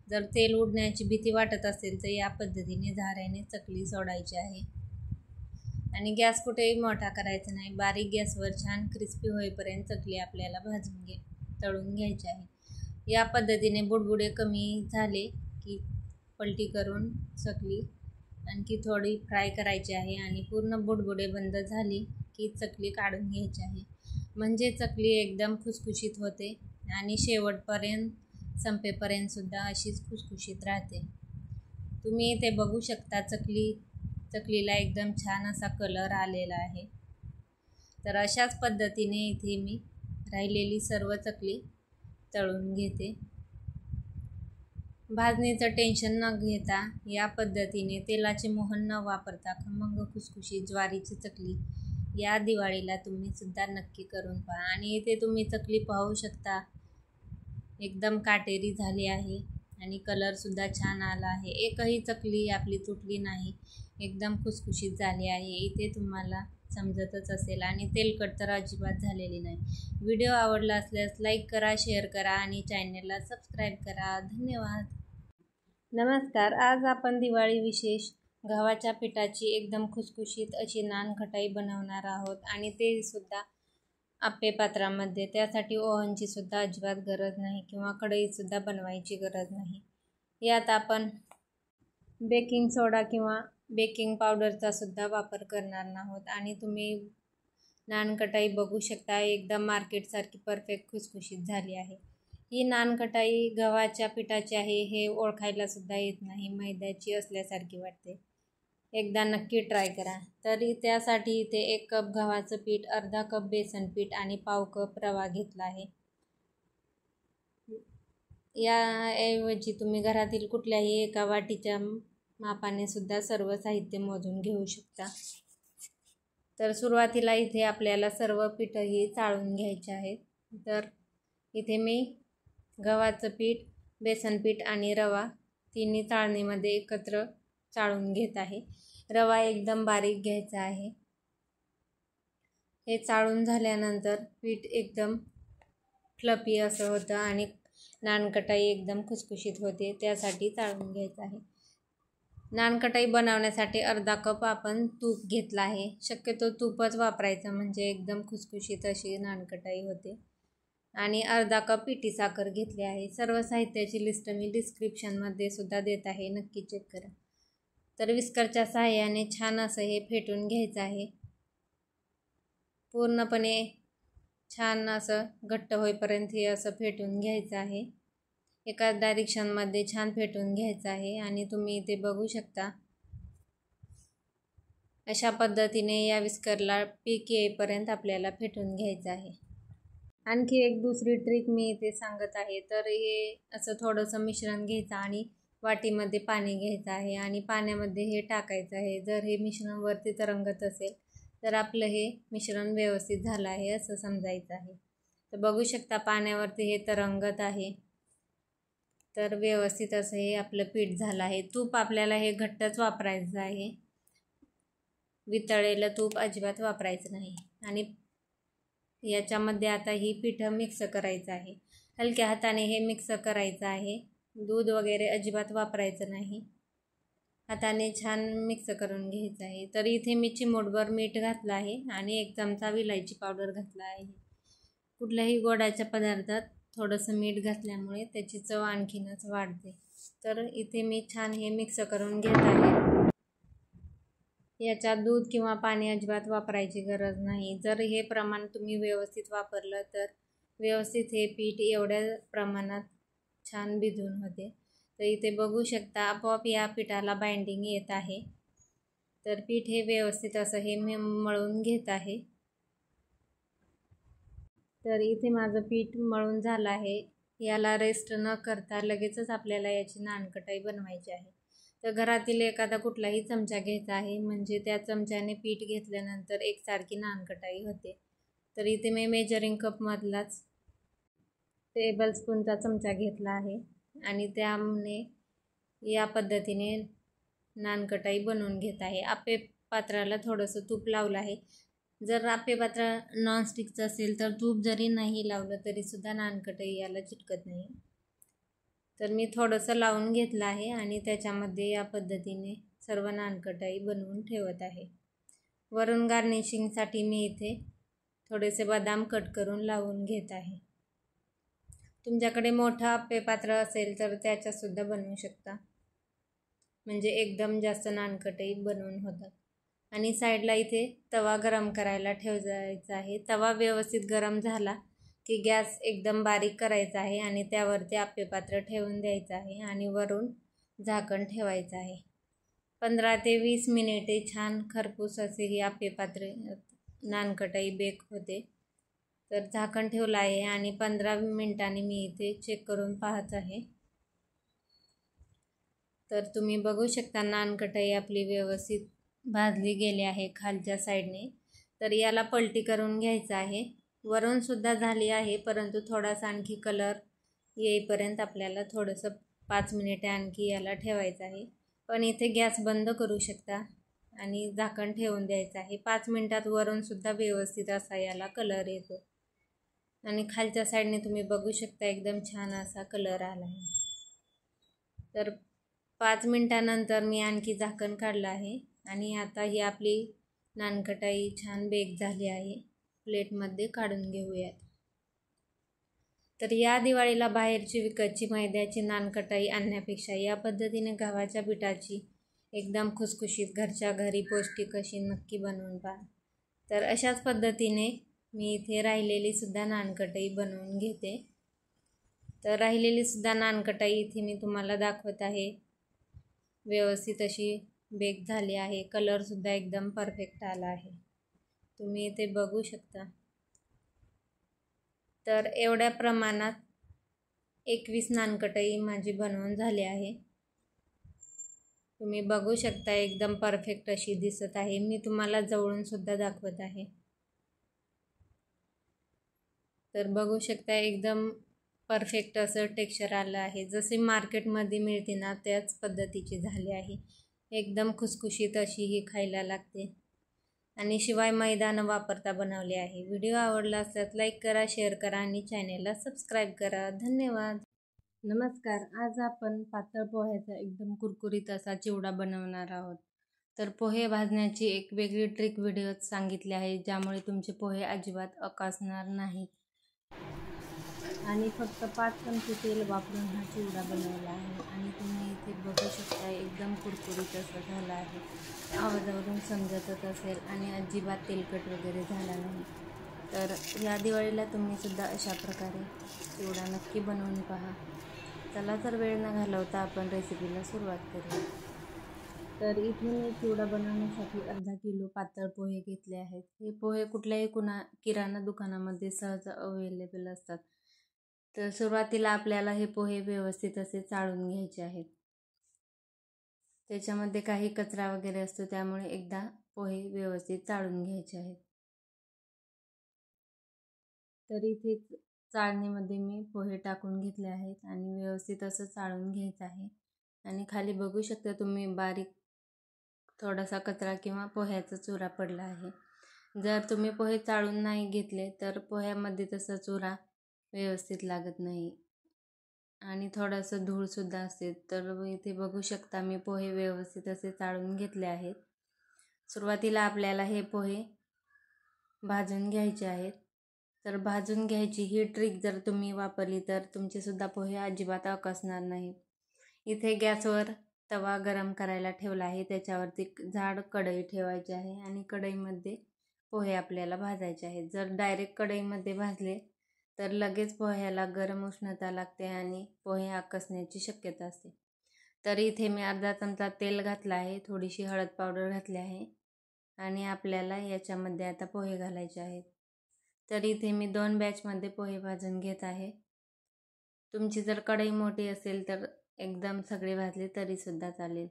जर तेल उडण्याची भीती वाटत असेल तर या पद्धतीने झाऱ्याने चकली सोडायची आहे. आणि गॅस कुठेही मोठा करायचा नाही, बारीक गॅसवर छान क्रिस्पी होईपर्यंत चकली आपल्याला तळून घ्यायची आहे. या पद्धतीने बुडबुडे कमी झाले की पलटी करून चकली आणखी थोडी फ्राय करायची आहे आणि पूर्ण बुडबुडे बंद झाली की चकली काढून घ्यायची आहे, म्हणजे चकली एकदम खुसखुशीत होते आणि शेवटपर्यंत संपेपर्यंतसुद्धा अशीच खुसखुशीत राहते. तुम्ही इथे बघू शकता चकलीला एकदम छान असा कलर आलेला आहे. तर अशाच पद्धतीने इथे मी राहिलेली सर्व चकली तळून घेते. भाजणीचं टेन्शन न घेता या पद्धतीने तेलाचे मोहन न वापरता खमंग खुसखुशीत ज्वारीची चकली या दिवाळीला तुम्ही सुद्धा नक्की करून पहा. आणि इथे तुम्ही चकली पाहू शकता एकदम काटेरी झाली आहे आणि कलरसुद्धा छान आला आहे. एकही चकली आपली तुटली नाही, एकदम खुसखुशीत झाली आहे. इथे तुम्हाला समजतच असेल आणि तेलकट तर अजिबात झालेली नाही. व्हिडिओ आवडला असल्यास लाईक करा, शेअर करा आणि चॅनलला सबस्क्राईब करा. धन्यवाद. नमस्कार. आज आपण दिवाळी विशेष गव्हाच्या पिठाची एकदम खुसखुशीत अशी नानखटाई बनवणार आहोत आणि ते सुद्धा आप्पे पात्रामध्ये. त्यासाठी ओव्हनची सुद्धा अजिबात गरज नाही किंवा कढईसुद्धा बनवायची गरज नाही. यात आपण बेकिंग सोडा किंवा बेकिंग पावडरचा सुद्धा वापर करणार आहोत. आणि तुम्ही नानकटाई बघू शकता एकदम मार्केटसारखी परफेक्ट खुसखुशीत झाली आहे. ही नानकटाई गव्हाच्या पिठाची आहे हे ओळखायला सुद्धा येत नाही, मैद्याची असल्यासारखी वाटते. एकदा नक्की ट्राय करा. तरी त्यासाठी इथे 1 कप गव्हाचं पीठ, अर्धा कप बेसन पीठ आणि पाव कप रवा घेतला आहे. याऐवजी तुम्ही घरातील कुठल्याही एका वाटीच्या मापाने सुद्धा सर्व साहित्य मोजून घेऊ शकता. तर सुरुवातीला इथे आपल्याला सर्व पीठही चाळून घ्यायचे आहेत. तर इथे मी गव्हाचं पीठ, बेसन पीठ आणि रवा तिन्ही चाळणीमध्ये एकत्र चाळून घेत आहे. रवा एकदम बारीक घ्यायचा आहे. हे चाळून झाल्यानंतर पीठ एकदम फ्लफी असं होतं आणि नानकटाई एकदम खुसखुशीत होते, त्यासाठी चाळून घ्यायचं आहे. नानकटाई बनवण्यासाठी अर्धा कप आपण तूप घेतला आहे. शक्यतो तूपच वापरायचं, म्हणजे एकदम खुसखुशीत अशी नानकटाई होते. आणि अर्धा कप पिठी साखर घेतली आहे। सर्व साहित्याची लिस्ट मी डिस्क्रिप्शनमध्ये सुद्धा देत आहे, नक्की चेक करा। तर विस्करच्या सहाय्याने छान असं हे फेटून घ्यायचं आहे। पूर्णपणे छान असं घट्ट होईपर्यंत हे असं फेटून घ्यायचं आहे। एका डायरेक्शनमध्ये छान फेटून घ्यायचं आहे आणि तुम्ही इथे बघू शकता अशा पद्धतीने या विस्करला पीक येईपर्यंत आपल्याला फेटून घ्यायचं आहे। आणखी एक दुसरी ट्रिक मी इथे सांगत आहे। तर हे असं थोडंसं मिश्रण घ्यायचं आणि वाटीमध्ये पाणी घ्यायचं आहे आणि पाण्यामध्ये हे टाकायचं आहे। जर हे मिश्रण वरती तरंगत असेल तर आपलं हे मिश्रण व्यवस्थित झालं आहे असं समजायचं आहे। तर बघू शकता पाण्यावरती हे तरंगत आहे। तर व्यवस्थित असं हे आपलं पीठ झालं आहे। तूप आपल्याला हे घट्टच वापरायचं आहे, वितळलेलं तूप अजिबात वापरायचं नाही। आणि याच्यामध्ये आता ही पिठं मिक्स करायचं आहे। हलक्या हाताने हे मिक्स करायचं आहे, दूध वगैरे अजिबात वापरायचं नाही। हाताने छान मिक्स करून घ्यायचं आहे। तर इथे मी चिमूटभर मीठ घातलं आहे आणि 1 चमचा विलायची पावडर घातला आहे। कुठल्याही गोडाच्या पदार्थात थोडंसं मीठ घातल्यामुळे त्याची चव आणखीनच वाढते। तर इथे मी छान हे मिक्स करून घेत आहे। याच्यात दूध किंवा पाणी अजिबात वापरायची गरज नाही। जर हे प्रमाण तुम्ही व्यवस्थित वापरलं तर व्यवस्थित हे पीठ एवढ्या प्रमाणात छान भिजून होते। तर इथे बघू शकता आपोआप या पिठाला बाइंडिंग येत आहे। तर पीठ हे व्यवस्थित असं हे मी मळून घेत आहे। तर इथे माझं पीठ मळून झालं आहे। याला रेस्ट न करता लगेचच आपल्याला याची नानकटाई बनवायची आहे। तर घरातील एखादा कुठलाही चमचा घ्यायचा आहे, म्हणजे त्या चमच्याने पीठ घेतल्यानंतर एकसारखी नानकटाई होते। तर इथे मी मेजरिंग कपमधलाच टेबलस्पूनचा चमचा घेतला आहे आणि त्याने या पद्धतीने नानकटाई बनवून घेत आहे। आप्पे पात्राला थोडंसं तूप लावलं आहे। जर आप्पे पात्र नॉनस्टिकचं असेल तर तूप जरी नाही लावलं तरीसुद्धा नानकटाई याला चिटकत नाही। तर मी थोडंसं लावून घेतलं आहे आणि त्याच्यामध्ये या पद्धतीने सर्व नानकटाई बनवून ठेवत आहे। वरून गार्निशिंगसाठी मी इथे थोडेसे बदाम कट करून लावून घेत आहे। तुमच्याकडे मोठं आप्पे पात्र असेल तर त्याच्यातसुद्धा बनवू शकता, म्हणजे एकदम जास्त नानकटाई बनवून होतात। आणि साईडला इथे तवा गरम करायला ठेवायचा आहे। तवा व्यवस्थित गरम झाला की गॅस एकदम बारीक करायचा आहे आणि त्यावरती आप्पे पात्र ठेवून द्यायचं आहे आणि वरून झाकण ठेवायचं आहे। 15 ते 20 मिनिटे छान खरपूस असे ही आप्पे पात्र नानकटाई बेक होते। तर झाकण ठेवलं आहे आणि 15 मिनिटांनी मी इथे चेक करून पाहत आहे। तर तुम्ही बघू शकता नानकटाई आपली व्यवस्थित भाजली गेली आहे खालच्या साईडने। तर याला पलटी करून घ्यायचं आहे। वरून सुद्धा झाली आहे, परंतु थोडासा आणखी कलर येईपर्यंत आपल्याला थोडंसं 5 मिनिटे आणखी याला ठेवायचं आहे। पण इथे गॅस बंद करू शकता आणि झाकण ठेवून द्यायचं आहे। 5 मिनिटात वरून सुद्धा व्यवस्थित असा याला कलर येतो आणि खालच्या साईडने तुम्ही बघू शकता एकदम छान असा कलर आला आहे। तर 5 मिनिटानंतर मी आणखी झाकण काढलं आहे आणि आता ही आपली नानकटाई छान बेक झाली आहे। प्लेटमध्ये काढून घेऊयात। तर या दिवाळीला बाहेरची विकतची मैद्याची नानकटाई आणण्यापेक्षा या पद्धतीने गव्हाच्या पिठाची एकदम खुसखुशीत घरच्या घरी पौष्टिक अशी नक्की बनवून पहा। तर अशाच पद्धतीने मी इथे राहिलेली सुद्धा नानकटाई बनवून घेते। तर राहिलेली सुद्धा नानकटाई इथे मी तुम्हाला दाखवत आहे। व्यवस्थित अशी बेक झाली आहे। कलरसुद्धा एकदम परफेक्ट आला आहे, तुम्ही इथे बघू शकता। तर एवढ्या प्रमाणात 21 नानकटाई माझी बनवून झाली आहे। तुम्ही बघू शकता एकदम परफेक्ट अशी दिसत आहे। मी तुम्हाला जवळून सुद्धा दाखवत आहे। तर बघू शकता एकदम परफेक्ट असं टेक्स्चर आलं आहे। जसे मार्केटमध्ये मिळते ना त्याच पद्धतीची झाली आहे। एकदम खुसखुशीत अशी ही खायला लागते आणि शिवाय मैदा न वापरता बनवले आहे। व्हिडिओ आवडला असल्यास लाईक करा, शेअर करा आणि चॅनेलला सबस्क्राईब करा। धन्यवाद। नमस्कार, आज आपण पातळ पोह्याचा एकदम कुरकुरीत असा चिवडा बनवणार आहोत। तर पोहे भाजण्याची एक वेगळी ट्रिक व्हिडिओत सांगितली आहे, ज्यामुळे तुमचे पोहे अजिबात अकासणार नाहीत। आणि फक्त 5 चमचे तेल वापरून हा चिवडा बनवला आहे. आणि तुम्ही इथे बघू शकता एकदम कुरकुरीत असं झाला आहे. आवाजावरून समजतच असेल आणि अजिबात तेलकट वगैरे झाला नाही. तर या दिवाळीला तुम्ही सुद्धा अशा प्रकारे चिवडा नक्की बनवून पहा. चला तर वेळ न घालवता आपण रेसिपीला सुरुवात करूया. तर इथे मी चिवडा बनवण्यासाठी अर्धा किलो पातळ पोहे घेतले आहेत. हे पोहे कुठल्याही किराणा दुकानामध्ये सहज अवेलेबल असतात. तर सुरुवातीला आपल्याला हे पोहे व्यवस्थित असे चाळून घ्यायचे आहेत. त्याच्यामध्ये काही कचरा वगैरे असतो, त्यामुळे एकदा पोहे व्यवस्थित चाळून घ्यायचे आहेत. तर इथे चाळणीमध्ये मी पोहे टाकून घेतले आहेत आणि व्यवस्थित असं चाळून घ्यायचं आहे. आणि खाली बघू शकता तुम्ही बारीक थोडासा कचरा किंवा पोह्याचा चुरा पडला आहे. जर तुम्ही पोहे चाळून नाही घेतले तर पोह्यामध्ये तसा चुरा व्यवस्थित लागत नाही आणि थोडंसं धूळसुद्धा असते. तर इथे बघू शकता मी पोहे व्यवस्थित असे चाळून घेतले आहेत. सुरुवातीला आपल्याला हे पोहे भाजून घ्यायचे आहेत. तर भाजून घ्यायची ही ट्रिक जर तुम्ही वापरली तर तुमचेसुद्धा पोहे अजिबात अकसणार नाही. इथे गॅसवर तवा गरम करायला ठेवला आहे. त्याच्यावरती जाड कढई ठेवायची आहे आणि कढईमध्ये पोहे आपल्याला भाजायचे आहेत. जर डायरेक्ट कढईमध्ये भाजले तर लगेच पोह्याला गरम उष्णता लागते आणि पोहे आकसण्याची शक्यता असते. तर इथे मी अर्धा चमचा तेल घातला आहे, थोडीशी हळद पावडर घातली आहे आणि आपल्याला याच्यामध्ये आता पोहे घालायचे आहेत. तर इथे मी 2 बॅचमध्ये पोहे भाजून घेत आहे. तुमची जर कढई मोठी असेल तर एकदम सगळे भाजले तरीसुद्धा चालेल.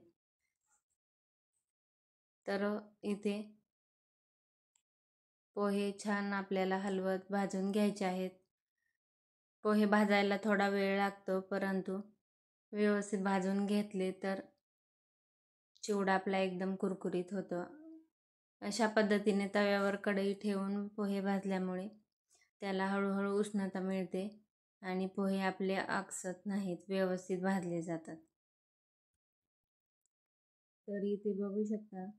तर इथे पोहे छान आपल्याला हलवत भाजून घ्यायचे आहेत. पोहे भाजायला थोडा वेळ लागतो, परंतु व्यवस्थित भाजून घेतले तर चिवडा आपला एकदम कुरकुरीत होतो. अशा पद्धतीने तव्यावर कढई ठेवून पोहे भाजल्यामुळे त्याला हळूहळू उष्णता मिळते आणि पोहे आपले आकसत नाहीत, व्यवस्थित भाजले जातात. तर इथे बघू शकता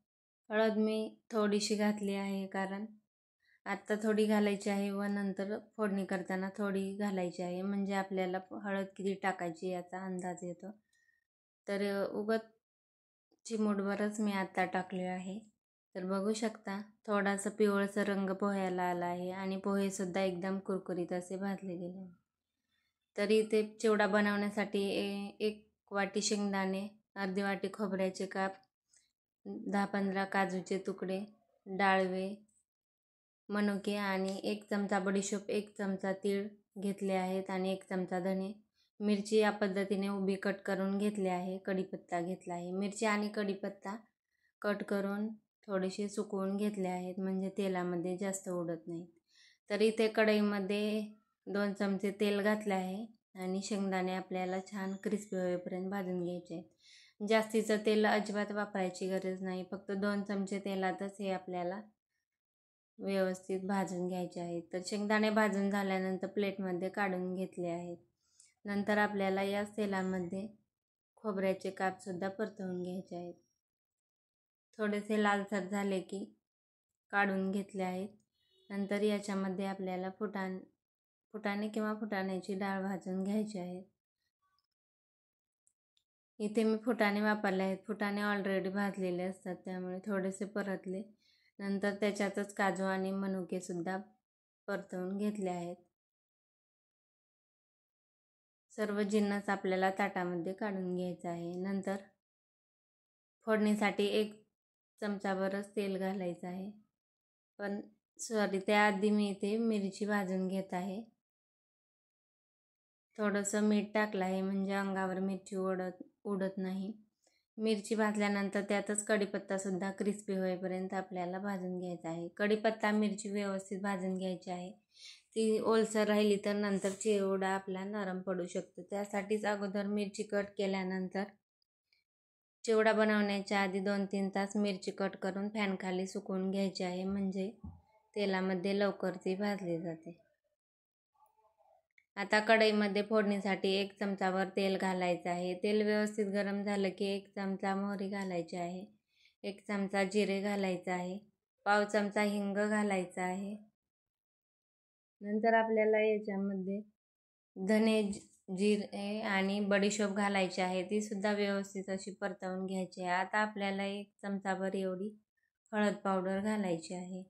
हळद मी थोडीशी घातली आहे, कारण आत्ता थोडी घालायची आहे व नंतर फोडणी करताना थोडी घालायची आहे, म्हणजे आपल्याला हळद किती टाकायची याचा अंदाज येतो. तर उगाच चिमूटभरच मी आत्ता टाकले आहे. तर बघू शकता थोडासा पिवळसर रंग पोह्याला आला आहे आणि पोहेसुद्धा एकदम कुरकुरीत असे भाजले गेले. तर इथे चिवडा बनवण्यासाठी 1 वाटी शेंगदाणे, अर्धी वाटी खोबऱ्याचे काप, 10-15 काजूचे तुकडे, डाळवे, मनुके आणि 1 चमचा बडीशोप, 1 चमचा तीळ घेतले आहेत आणि 1 चमचा धणे. मिरची या पद्धतीने उभी कट करून घेतली आहे. कढीपत्ता घेतला आहे. मिरची आणि कढीपत्ता कट करून थोडेसे सुकवून घेतले आहेत, म्हणजे तेलामध्ये जास्त उडत नाही. तर इथे कढईमध्ये 2 चमचे तेल घातले आहे आणि शेंगदाणे आपल्याला छान क्रिस्पी होईपर्यंत भाजून घ्यायचे आहेत. जास्तीचं तेल अजिबात वापरायची गरज नाही, फक्त 2 चमचे तेलातच हे आपल्याला व्यवस्थित भाजून घ्यायचे आहेत. तर शेंगदाणे भाजून झाल्यानंतर प्लेटमध्ये काढून घेतले आहेत. नंतर आपल्याला याच तेलामध्ये खोबऱ्याचे कापसुद्धा परतवून घ्यायचे आहेत. थोडेसे लालसर झाले की काढून घेतले आहेत. नंतर याच्यामध्ये आपल्याला फुटाणे किंवा फुटाण्याची डाळ भाजून घ्यायची आहे. इथे मी फुटाणे वापरले आहेत. फुटाणे ऑलरेडी भाजलेले असतात, त्यामुळे थोडेसे परतले. नंतर त्याच्यातच काजू आणि मनुकेसुद्धा परतवून घेतले आहेत. सर्व जिन्नस आपल्याला ताटामध्ये काढून घ्यायचा आहे. नंतर फोडणीसाठी 1 चमचाभरच तेल घालायचं आहे. पण त्याआधी मी इथे मिरची भाजून घेत आहे. थोडंसं मीठ टाकलं आहे, म्हणजे अंगावर मिरची उडत नाही. मिरची भाजल्यानंतर त्यातच कढीपत्तासुद्धा क्रिस्पी होईपर्यंत आपल्याला भाजून घ्यायचा आहे. कढीपत्ता मिरची व्यवस्थित भाजून घ्यायची आहे. ती ओलसर राहिली तर नंतर चिवडा आपला नरम पडू शकतो. त्यासाठीच अगोदर मिरची कट केल्यानंतर चिवडा बनवण्याच्या आधी 2-3 तास मिरची कट करून फॅनखाली सुकवून घ्यायची आहे, म्हणजे तेलामध्ये लवकर ती भाजली जाते. आता कढईमध्ये फोडणीसाठी 1 चमचाभर तेल घालायचं आहे. तेल व्यवस्थित गरम झालं की 1 चमचा मोहरी घालायची आहे, 1 चमचा जिरे घालायचं आहे, पाव चमचा हिंग घालायचा आहे. नंतर आपल्याला याच्यामध्ये धने, जिरे आणि बडीशोप घालायची आहे. ती सुद्धा व्यवस्थित अशी परतवून घ्यायची आहे. आता आपल्याला 1 चमचाभर एवढी हळद पावडर घालायची आहे.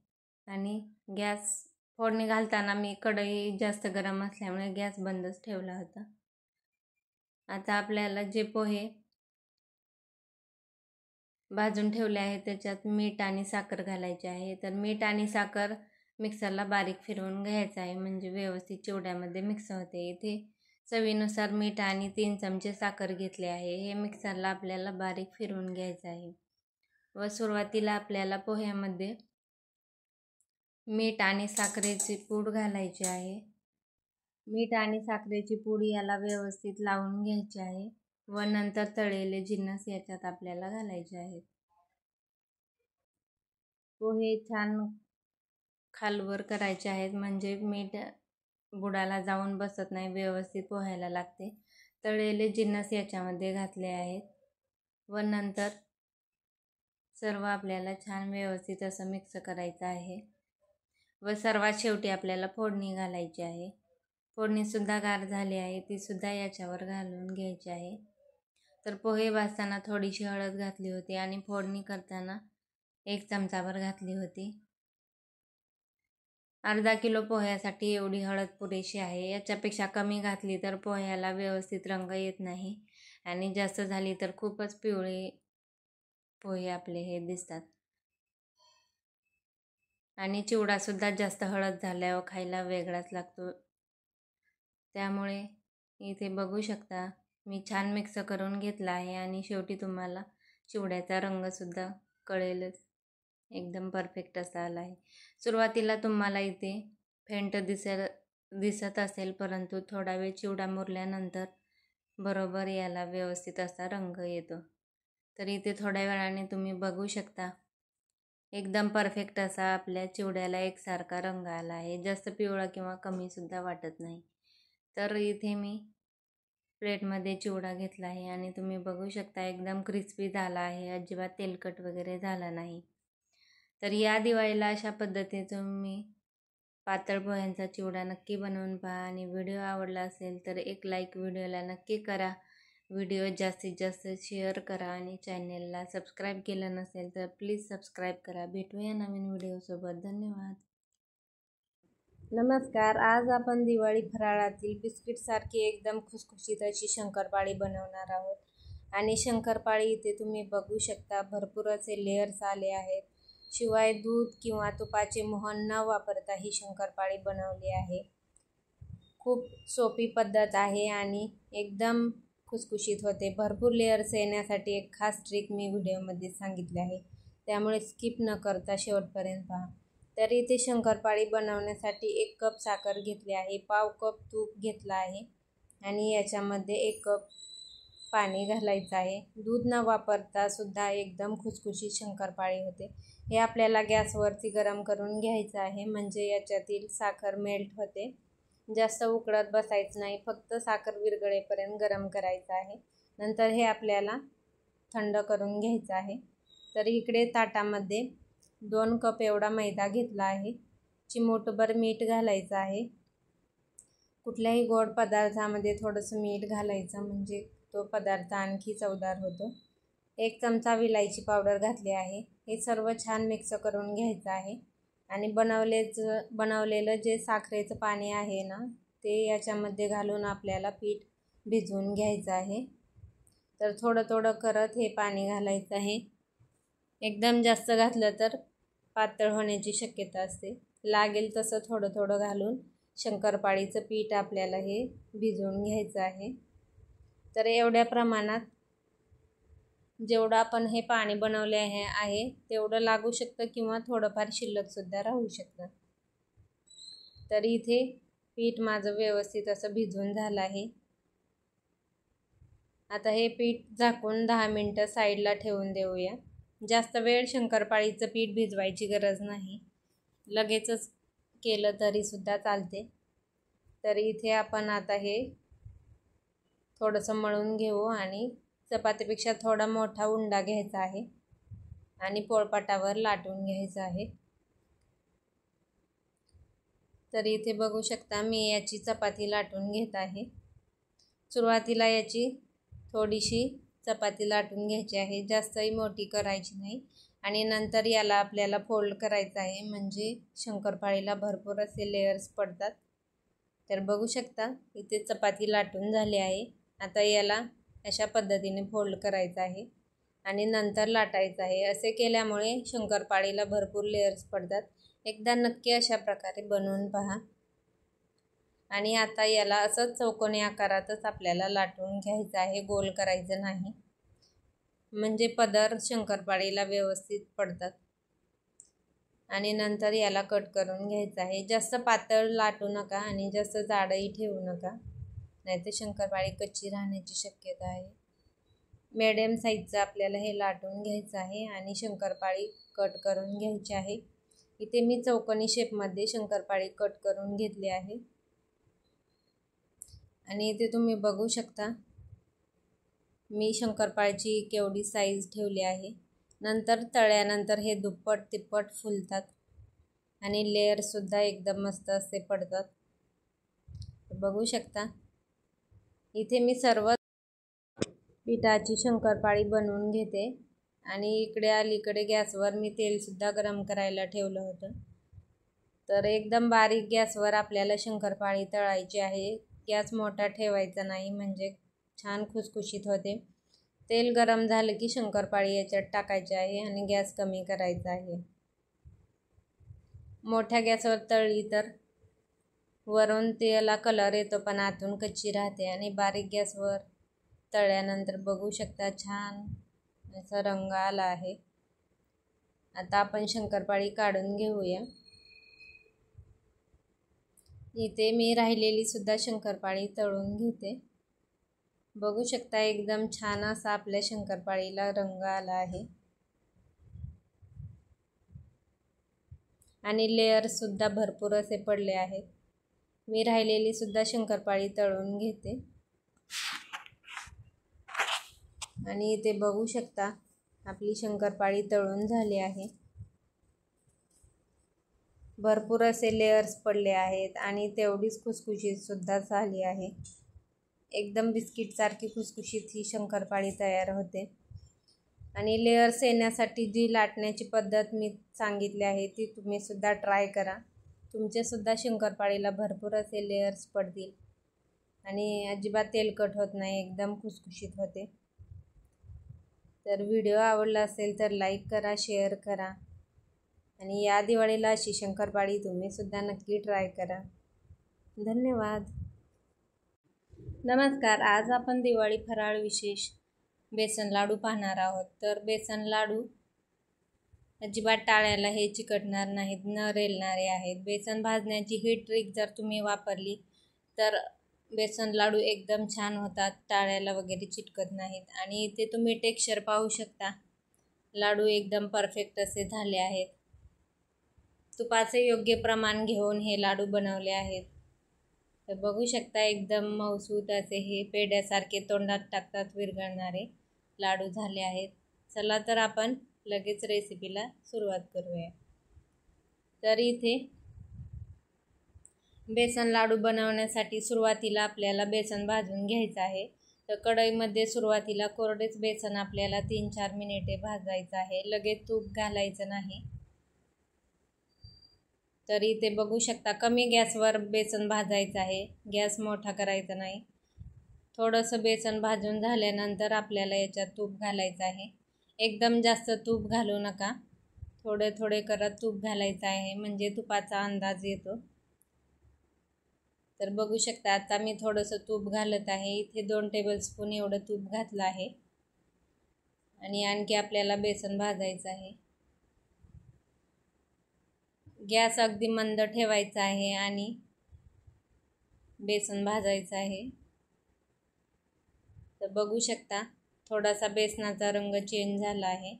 आणि गॅस फोडणी घालताना मी कढई जास्त गरम असल्यामुळे गॅस बंदच ठेवला होता. आता आपल्याला जे पोहे भाजून ठेवले आहे त्याच्यात मीठ आणि साखर घालायचे आहे. तर मीठ आणि साखर मिक्सरला बारीक फिरवून घ्यायचं आहे, म्हणजे व्यवस्थित चिवड्यामध्ये मिक्स होते. इथे चवीनुसार मीठ आणि 3 चमचे साखर घेतले आहे. हे मिक्सरला आपल्याला बारीक फिरवून घ्यायचं आहे. व सुरुवातीला आपल्याला पोह्यामध्ये मीठ आणि साखरेची पूड घालायची आहे. मीठ आणि साखरेची पूड याला व्यवस्थित लावून घ्यायची आहे व नंतर तळलेले जिन्नस याच्यात आपल्याला घालायचे आहेत. पोहे छान खालवर करायचे आहेत, म्हणजे मीठ बुडाला जाऊन बसत नाही, व्यवस्थित पोहायला लागते. तळलेले जिन्नस याच्यामध्ये घातले आहेत व नंतर सर्व आपल्याला छान व्यवस्थित असं मिक्स करायचं आहे. व सर्वात शेवटी आपल्याला फोडणी घालायची आहे. फोडणीसुद्धा गार झाली आहे, तीसुद्धा याच्यावर घालून घ्यायची आहे. तर पोहे भाजताना थोडीशी हळद घातली होती आणि फोडणी करताना 1 चमचाभर घातली होती. अर्धा किलो पोह्यासाठी एवढी हळद पुरेशी आहे. याच्यापेक्षा कमी घातली तर पोह्याला व्यवस्थित रंग येत नाही आणि जास्त झाली तर खूपच पिवळे पोहे आपले हे दिसतात. आणि चिवडासुद्धा जास्त हळद झाल्यावर खायला वेगळाच लागतो. त्यामुळे इथे बघू शकता मी छान मिक्स करून घेतला आहे आणि शेवटी तुम्हाला चिवड्याचा रंगसुद्धा कळेलच, एकदम परफेक्ट असा आला आहे. सुरुवातीला तुम्हाला इथे फेंट दिसत असेल, परंतु थोडा वेळ चिवडा मुरल्यानंतर बरोबर याला व्यवस्थित असा रंग येतो. तर इथे थोड्या वेळाने तुम्ही बघू शकता एकदम परफेक्ट असा आपल्या चिवड्याला एकसारखा रंग आला आहे. जास्त पिवळा किंवा कमीसुद्धा वाटत नाही. तर इथे मी प्लेटमध्ये चिवडा घेतला आहे आणि तुम्ही बघू शकता एकदम क्रिस्पी झाला आहे, अजिबात तेलकट वगैरे झाला नाही. तर या दिवाळीला अशा पद्धतीने तुम्ही पातळ पोह्यांचा चिवडा नक्की बनवून पहा आणि व्हिडिओ आवडला असेल तर एक लाईक व्हिडिओला नक्की करा. व्हिडिओ जास्तीत जास्त शेअर करा आणि चॅनेलला सबस्क्राईब केलं नसेल तर प्लीज सबस्क्राईब करा. भेटूया नवीन व्हिडिओसोबत. धन्यवाद. नमस्कार. आज आपण दिवाळी फराळातील बिस्किटसारखी एकदम खुसखुशीत अशी शंकरपाळी बनवणार आहोत. आणि शंकरपाळी इथे तुम्ही बघू शकता भरपूर असे लेयर्स आले आहेत. शिवाय दूध किंवा तुपाचे मोहन न वापरता ही शंकरपाळी बनवली आहे. खूप सोपी पद्धत आहे आणि एकदम खुसखुशीत होते. भरपूर लेयर्स येण्यासाठी एक खास ट्रिक मी व्हिडिओमध्ये सांगितली आहे, त्यामुळे स्किप न करता शेवटपर्यंत पहा. तर इथे शंकरपाळी बनवण्यासाठी 1 कप साखर घेतली आहे, पाव कप तूप घेतला आहे आणि याच्यामध्ये 1 कप पाणी घालायचं आहे. दूध न वापरता सुद्धा एकदम खुसखुशीत शंकरपाळी होते. हे आपल्याला गॅसवरती गरम करून घ्यायचं आहे, म्हणजे याच्यातील साखर मेल्ट होते. जास्त उकळत बसायचं नाही, फक्त साखर विरघळेपर्यंत गरम करायचं आहे. नंतर हे आपल्याला थंड करून घ्यायचं आहे. तर इकडे ताटामध्ये 2 कप एवढा मैदा घेतला आहे. चिमूटभर मीठ घालायचं आहे. कुठल्याही गोड पदार्थामध्ये थोडंसं मीठ घालायचं, म्हणजे तो पदार्थ आणखी चवदार होतो. 1 चमचा विलायची पावडर घातली आहे. हे सर्व छान मिक्स करून घ्यायचं आहे. आणि बनवलेलं जे साखरेचं पाणी आहे ना, ते याच्यामध्ये घालून आपल्याला पीठ भिजवून घ्यायचं आहे. तर थोडं थोडं करत हे पाणी घालायचं आहे. एकदम जास्त घातलं तर पातळ होण्याची शक्यता असते. लागेल तसं थोडं थोडं घालून शंकरपाळीचं पीठ आपल्याला हे भिजवून घ्यायचं आहे. तर एवढ्या प्रमाणात जेवढं आपण हे पाणी बनवले आहे तेवढं लागू शकतं किंवा थोडंफार शिल्लकसुद्धा राहू शकतं. तर इथे पीठ माझं व्यवस्थित असं भिजवून झालं आहे. आता हे पीठ झाकून 10 मिनटं साईडला ठेवून देऊया. जास्त वेळ शंकरपाळीचं पीठ भिजवायची गरज नाही, लगेचच केलं तरीसुद्धा चालते. तर इथे आपण आता हे थोडंसं मळून घेऊ आणि चपातीपेक्षा थोडा मोठा उंडा घ्यायचा आहे आणि पोळपाटावर लाटून घ्यायचं आहे. तर इथे बघू शकता मी याची चपाती लाटून घेत आहे। सुरुवातीला याची थोडीशी चपाती लाटून घ्यायची आहे, जास्तही मोठी करायची नाही। आणि नंतर याला आपल्याला फोल्ड करायचं आहे, म्हणजे शंकरपाळीला भरपूर असे लेयर्स पडतात। तर बघू शकता इथे चपाती लाटून झाली आहे। आता याला अशा पद्धतीने फोल्ड करायचं आहे आणि नंतर लाटायचं आहे। असे केल्यामुळे शंकरपाळीला भरपूर लेयर्स पडतात। एकदा नक्की अशा प्रकारे बनवून पहा। आणि आता याला असंच चौकोनी आकारातच आपल्याला लाटून घ्यायचं आहे, गोल करायचं नाही, म्हणजे पदर शंकरपाळीला व्यवस्थित पडतात। आणि नंतर याला कट करून घ्यायचं आहे। जास्त पातळ लाटू नका आणि जास्त जाडही ठेवू नका, नाहीतर शंकरपाळी कच्ची राहण्याची शक्यता आहे। मीडियम साईजचं आपल्याला हे लाटून घ्यायचं आहे आणि शंकरपाळी कट करून घ्यायची आहे। इथे मी चौकोनी शेपमध्ये शंकरपाळी कट करून घेतली आहे। आणि इथे तुम्ही बघू शकता मी शंकरपाळीची केवढी साईज ठेवली आहे। नंतर तळल्यानंतर हे दुप्पट तिप्पट फुलतात आणि लेअरसुद्धा एकदम मस्त असे पडतात। बघू शकता इथे मी सर्व पिठाची शंकरपाळी बनवून घेते आणि इकडे अलीकडे गॅसवर मी तेलसुद्धा गरम करायला ठेवलं होतं। तर एकदम बारीक गॅसवर आपल्याला शंकरपाळी तळायची आहे। गॅस मोठा ठेवायचा नाही, म्हणजे छान खुसखुशीत होते। तेल गरम झालं की शंकरपाळी याच्यात टाकायची आहे आणि गॅस कमी करायचा आहे। मोठ्या गॅसवर तळली तर वरून तेला कलर येतो पण आतून कच्ची राहते। आणि बारीक गॅसवर तळल्यानंतर बघू शकता छान असा रंग आला आहे। आता आपण शंकरपाळी काढून घेऊया। इथे मी राहिलेली सुद्धा शंकरपाळी तळून घेते। बघू शकता एकदम छान असा आपल्या शंकरपाळीला रंग आला आहे आणि लेयर सुद्धा भरपूर असे पडले आहेत। मी राहिलेली सुद्धा शंकरपाळी तळून घेते आणि इथे बघू शकता आपली शंकरपाळी तळून झाली आहे। भरपूर असे लेयर्स पडले आहेत आणि तेवढीच खुसखुशीत सुद्धा झाली आहे। एकदम बिस्किटसारखी खुसखुशीत ही शंकरपाळी तयार होते। आणि लेयर्स येण्यासाठी जी लाटण्याची पद्धत मी सांगितली आहे ती तुम्ही सुद्धा ट्राय करा। तुमचे सुद्धा शंकरपाळीला भरपूर असे लेयर्स पडतील आणि अजिबात तेलकट होत नाही, एकदम खुसखुशीत होते। तर व्हिडिओ आवडला असेल तर लाईक करा, शेअर करा आणि या दिवाळीला अशी शंकरपाळी तुम्ही सुद्धा नक्की ट्राय करा। धन्यवाद। नमस्कार, आज आपण दिवाळी फराळ विशेष बेसन लाडू पाहणार आहोत। तर बेसन लाडू अजिबात टाळ्याला हे चिकटणार नाहीत, न रेलणारे आहेत। बेसन भाजण्याची ही ट्रिक जर तुम्ही वापरली तर बेसन लाडू एकदम छान होतात, टाळ्याला वगैरे चिटकत नाहीत। आणि इथे तुम्ही टेक्स्चर पाहू शकता, लाडू एकदम परफेक्ट असे झाले आहेत। तुपाचे योग्य प्रमाण घेऊन हे लाडू बनवले आहेत। तर बघू शकता एकदम मऊसूत असे हे पेढ्यासारखे तोंडात टाकतात विरघळणारे लाडू झाले आहेत। चला तर आपण लगेच रेसिपीला सुरुवात करूया। तर इथे बेसन लाडू बनवण्यासाठी सुरुवातीला आपल्याला बेसन भाजून घ्यायचं आहे। तर कढईमध्ये सुरुवातीला कोरडेच बेसन आपल्याला 3-4 मिनिटे भाजायचं आहे, लगेच तूप घालायचं नाही। तर इथे बघू शकता कमी गॅसवर बेसन भाजायचं आहे, गॅस मोठा करायचा नाही। थोडंसं बेसन भाजून झाल्यानंतर आपल्याला याच्यात तूप घालायचं आहे। एकदम जास्त तूप घालू नका, थोडे थोडे करत तूप घालायचं आहे, म्हणजे तुपाचा अंदाज येतो। तर बघू शकता आता मी थोडंसं तूप घालत आहे। इथे 2 टेबलस्पून एवढं तूप घातलं आहे आणि आणखी आपल्याला बेसन भाजायचं आहे। गॅस अगदी मंद ठेवायचा आहे आणि बेसन भाजायचं आहे। तर बघू शकता थोडासा बेसनाचा रंग चेंज झाला आहे।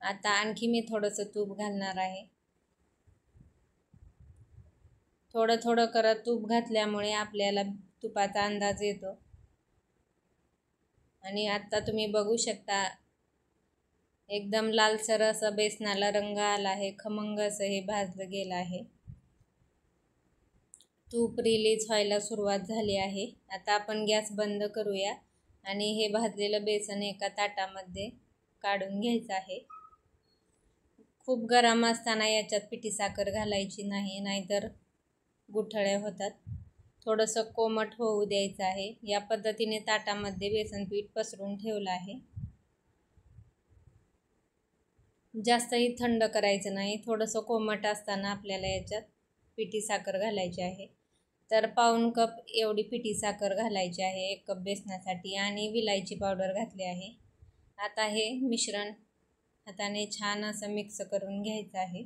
आता आणखी मी थोडंसं तूप घालणार आहे। थोडं थोडं करत तूप घातल्यामुळे आपल्याला तुपाचा अंदाज येतो। आणि आता तुम्ही बघू शकता एकदम लालसर असं बेसनाला रंग आला आहे, खमंग असं हे भाजलं गेलं आहे। तूप रिलीज व्हायला सुरुवात झाली आहे. आता आपण गॅस बंद करूया आणि हे भाजलेलं बेसन एका ताटामध्ये काढून घ्यायचं आहे. खूप गरम असताना याच्यात पिठी साखर घालायची नाही, नाहीतर गुठळ्या होतात. थोडंसं कोमट होऊ द्यायचं आहे. या पद्धतीने ताटामध्ये बेसन पीठ पसरून ठेवलं आहे. जास्तही थंड करायचं नाही, थोडंसं कोमट असताना आपल्याला याच्यात पिठी साखर घालायची आहे. तर पाऊण कप एवढी पिठी साखर घालायची आहे 1 कप बेसनासाठी आणि विलायची पावडर घातली आहे. आता हे मिश्रण हाताने छान असं मिक्स करून घ्यायचं आहे.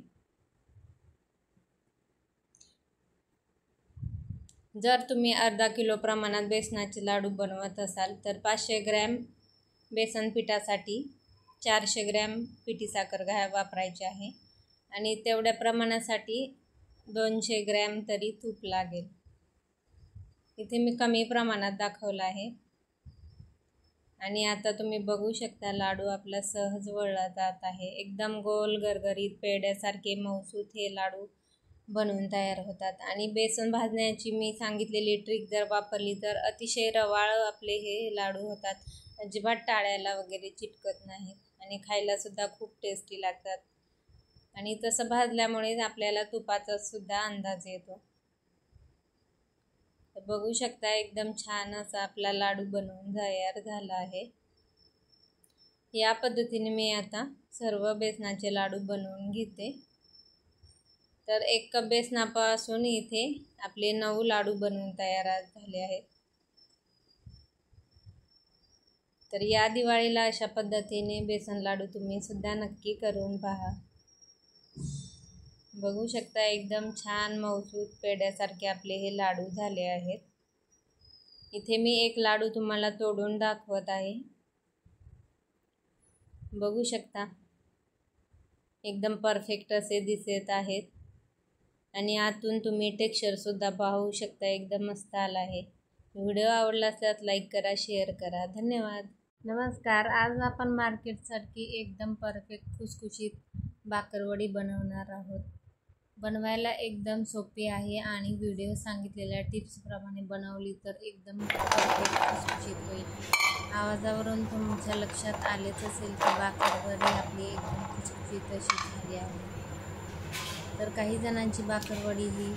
जर तुम्ही अर्धा किलो प्रमाणात बेसनाचे लाडू बनवत असाल तर 500 ग्रॅम बेसन पिठासाठी 400 ग्रॅम पिठी साखर वापरायची आहे आणि तेवढ्या प्रमाणासाठी 200 ग्रॅम तरी तूप लागेल. इथे मी कमी प्रमाणात दाखवलं आहे. आणि आता तुम्ही बघू शकता लाडू आपला सहज वळला जात आहे. एकदम गोल गरगरीत पेढ्यासारखे मऊसूत हे लाडू बनवून तयार होतात. आणि बेसन भाजण्याची मी सांगितलेली ट्रिक जर वापरली तर अतिशय रवाळ आपले हे लाडू होतात. अजिबात टाळ्याला वगैरे चिटकत नाहीत आणि खायला सुद्धा खूप टेस्टी लागतात. आणि तसं भाजल्यामुळे आपल्याला तुपाचा सुद्धा अंदाज येतो. तर बघू शकता एकदम छान असा आपला लाडू बनवून तयार झाला आहे. या पद्धतीने मी आता सर्व बेसनाचे लाडू बनवून घेते. तर 1 कप बेसनापासून इथे आपले 9 लाडू बनवून तयार झाले आहेत. तर या दिवाळीला अशा पद्धतीने बेसन लाडू तुम्ही सुद्धा नक्की करून पहा. बघू शकता एकदम छान मऊसूत पेढ्यासारखे आपले हे लाडू झाले आहेत. इथे मी एक लाडू तुम्हाला तोडून दाखवत आहे. बघू शकता एकदम परफेक्ट असे दिसत आहेत आणि आतून तुम्ही टेक्स्चर सुद्धा पाहू शकता, एकदम मस्त आला आहे. व्हिडिओ आवडला असल्यास लाईक करा, शेअर करा. धन्यवाद. नमस्कार. आज आपण मार्केटसारखी एकदम परफेक्ट खुसखुशीत बाकरवडी बनवणार आहोत. बनवायला एकदम सोपी आहे आणि व्हिडिओ सांगितलेल्या टिप्सप्रमाणे बनवली तर एकदम परफेक्ट खुसखुशीत होईल. आवाजावरून तुमच्या लक्षात आलेच असेल की बाकरवडी आपली एकदम खुसखुशीत अशी झाली आहे. तर काही जणांची बाकरवडी ही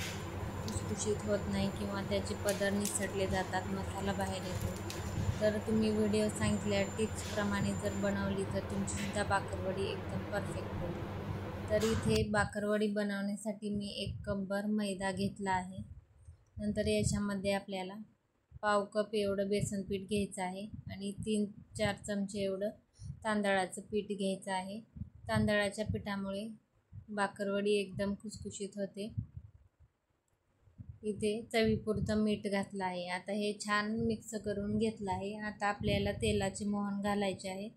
खुसखुशीत होत नाही किंवा त्याचे पदर निसटले जातात, मसाला बाहेर येतो. तर तुम्ही व्हिडिओ सांगितलेल्या टिप्सप्रमाणे जर बनवली तर तुमचीसुद्धा बाकरवडी एकदम परफेक्ट होईल. तर इथे बाकरवडी बनवण्यासाठी मी 1 कपभर मैदा घेतला आहे. नंतर याच्यामध्ये आपल्याला पाव कप एवढं बेसन पीठ घ्यायचं आहे आणि 3-4 चमचे एवढं तांदळाचं पीठ घ्यायचं आहे. तांदळाच्या पिठामुळे बाकरवडी एकदम खुसखुशीत होते. इथे चवीपुरतं मीठ घातलं आहे. आता हे छान मिक्स करून घेतलं आहे. आता आपल्याला तेलाचे मोहन घालायचे आहे.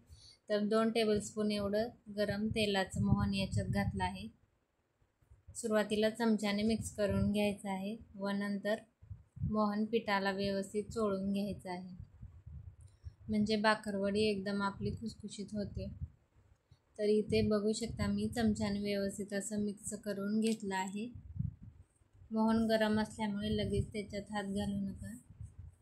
तर 2 टेबलस्पून एवढं गरम तेलाचं मोहन याच्यात घातलं आहे. सुरुवातीला चमच्याने मिक्स करून घ्यायचं आहे व नंतर मोहन पिठाला व्यवस्थित चोळून घ्यायचं आहे, म्हणजे बाकरवडी एकदम आपली खुसखुशीत होते. तर इथे बघू शकता मी चमच्याने व्यवस्थित असं मिक्स करून घेतलं आहे. मोहन गरम असल्यामुळे लगेच त्याच्यात हात घालू नका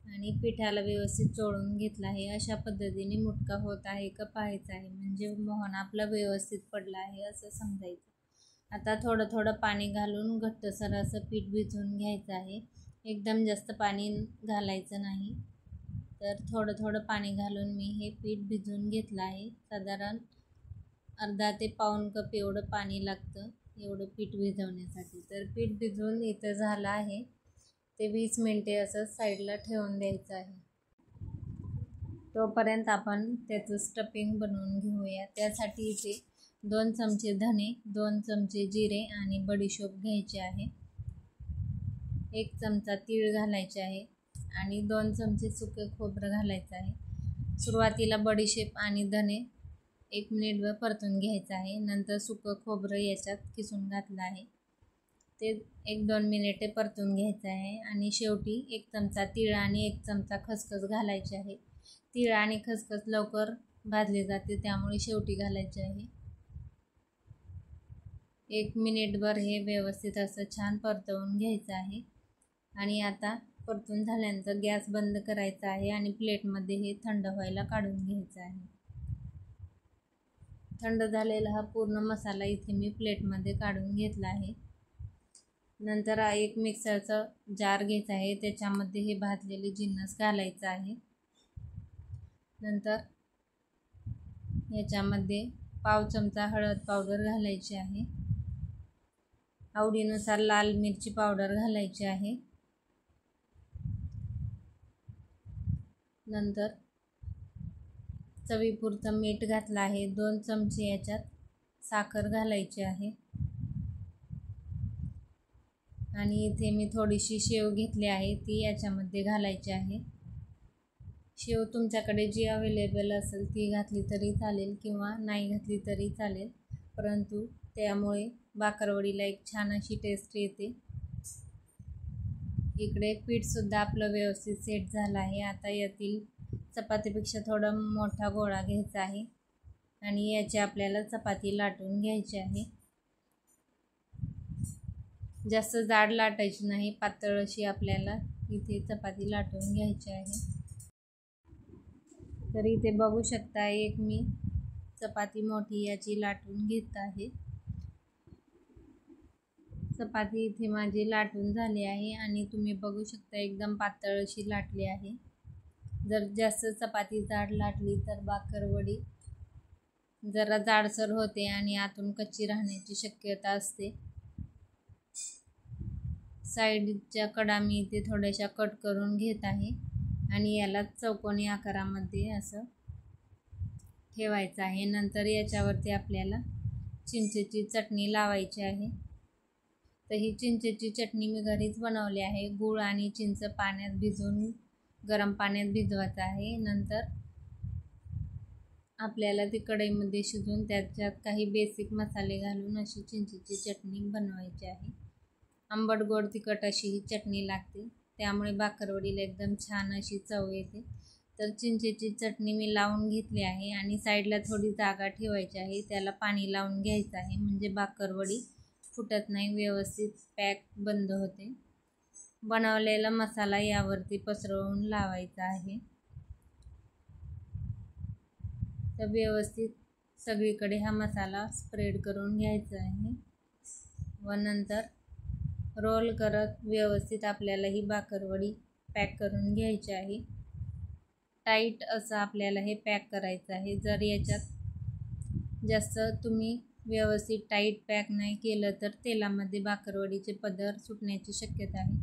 आणि पिठाला व्यवस्थित चोळून घेतलं आहे. अशा पद्धतीने मुटका होत आहे का पाहायचं आहे, म्हणजे मोहन आपला व्यवस्थित पडला आहे असं समजायचं. आता थोडं थोडं पाणी घालून घट्टसर असं पीठ भिजवून घ्यायचं आहे. एकदम जास्त पाणी घालायचं नाही. तर थोडं थोडं पाणी घालून मी हे पीठ भिजवून घेतलं आहे. साधारण अर्धा ते पाऊण कप एवढं पाणी लागतं एवढं पीठ भिजवण्यासाठी. तर पीठ भिजवून इथं झालं आहे. ते 20 मिनिटे असं साईडला ठेवून द्यायचं आहे. तोपर्यंत आपण त्याचं स्टफिंग बनवून घेऊया. त्यासाठी इथे 2 चमचे धने, 2 चमचे जिरे आणि बडीशोप घ्यायचे आहे. 1 चमचा तीळ घालायचे आहे आणि 2 चमचे सुके खोबरं घालायचं आहे. सुरुवातीला बडीशेप आणि धने 1 मिनिटभर परतून घ्यायचं आहे. नंतर सुकं खोबरं याच्यात किसून घातलं आहे, ते 1-2 मिनिटे परतून घ्यायचं आहे. आणि शेवटी 1 चमचा तीळ आणि 1 चमचा खसखस घालायचे आहे. तीळ आणि खसखस लवकर भाजले जाते, त्यामुळे शेवटी घालायचे आहे. 1 मिनिटभर हे व्यवस्थित असं छान परतवून घ्यायचं आहे. आणि आता परतून झाल्यानंतर गॅस बंद करायचा आहे आणि प्लेटमध्ये हे थंड व्हायला काढून घ्यायचं आहे. थंड झालेला हा पूर्ण मसाला इथे मी प्लेटमध्ये काढून घेतला आहे. नंतर एक मिक्सरचा जार घ्यायचा आहे, त्याच्यामध्ये हे भाजलेले जिन्नस घालायचं आहे. नंतर याच्यामध्ये पाव चमचा हळद पावडर घालायची आहे. आवडीनुसार लाल मिरची पावडर घालायची आहे. नंतर चवीपुरतं मीठ घातलं आहे. 2 चमचे याच्यात साखर घालायची आहे. आणि इथे मी थोडीशी शेव घेतली आहे, ती याच्यामध्ये घालायची आहे. शेव तुमच्याकडे जी अवेलेबल असेल ती घातली तरी चालेल किंवा नाही घातली तरी चालेल, परंतु त्यामुळे बाकरवडीला एक छान अशी टेस्ट येते. इकडे पीठसुद्धा आपलं व्यवस्थित सेट झालं आहे. आता यातील चपातीपेक्षा थोडा मोठा गोळा घ्यायचा आहे आणि याची आपल्याला चपाती लाटून घ्यायची आहे. जास्त जाड लाटायची नाही, पातळ अशी आपल्याला इथे चपाती लाटून घ्यायची आहे. तर इथे बघू शकता एक मी चपाती मोठी याची लाटून घेत आहे. चपाती इथे माझी लाटून झाली आहे आणि तुम्ही बघू शकता एकदम पातळ अशी लाटली आहे. जर जास्त चपाती जाड लाटली तर बाकरवडी जरा जाडसर होते आणि आतून कच्ची राहण्याची शक्यता असते. साईडच्या कडा मी इथे थोड्याशा कट करून घेत आहे आणि याला चौकोनी आकारामध्ये असं ठेवायचं आहे. नंतर याच्यावरती आपल्याला चिंचेची चटणी लावायची आहे. तर ही चिंचेची चटणी मी घरीच बनवली आहे. गूळ आणि चिंच पाण्यात भिजवून गरम पाण्यात भिजवायचं आहे. नंतर आपल्याला ती कढईमध्ये शिजवून त्याच्यात काही बेसिक मसाले घालून अशी चिंचेची चटणी बनवायची आहे. आंबट गोड तिखट अशी ही चटणी लागते, त्यामुळे बाकरवडीला एकदम छान अशी चव येते. तर चिंचेची चटणी मी लावून घेतली आहे आणि साईडला थोडी जागा ठेवायची आहे, त्याला पाणी लावून घ्यायचं आहे म्हणजे बाकरवडी फुटत नाही, व्यवस्थित पॅक बंद होते. बनवलेला मसाला यावरती पसरवून लावायचा आहे. तर व्यवस्थित सगळीकडे हा मसाला स्प्रेड करून घ्यायचा आहे व नंतर रोल करत व्यवस्थित आपल्याला ही बाकरवडी पॅक करून घ्यायची आहे. टाईट असं आपल्याला हे पॅक करायचं आहे. जर याच्यात जास्त तुम्ही व्यवस्थित टाईट पॅक नाही केलं तर तेलामध्ये बाकरवडीचे पदर सुटण्याची शक्यता आहे.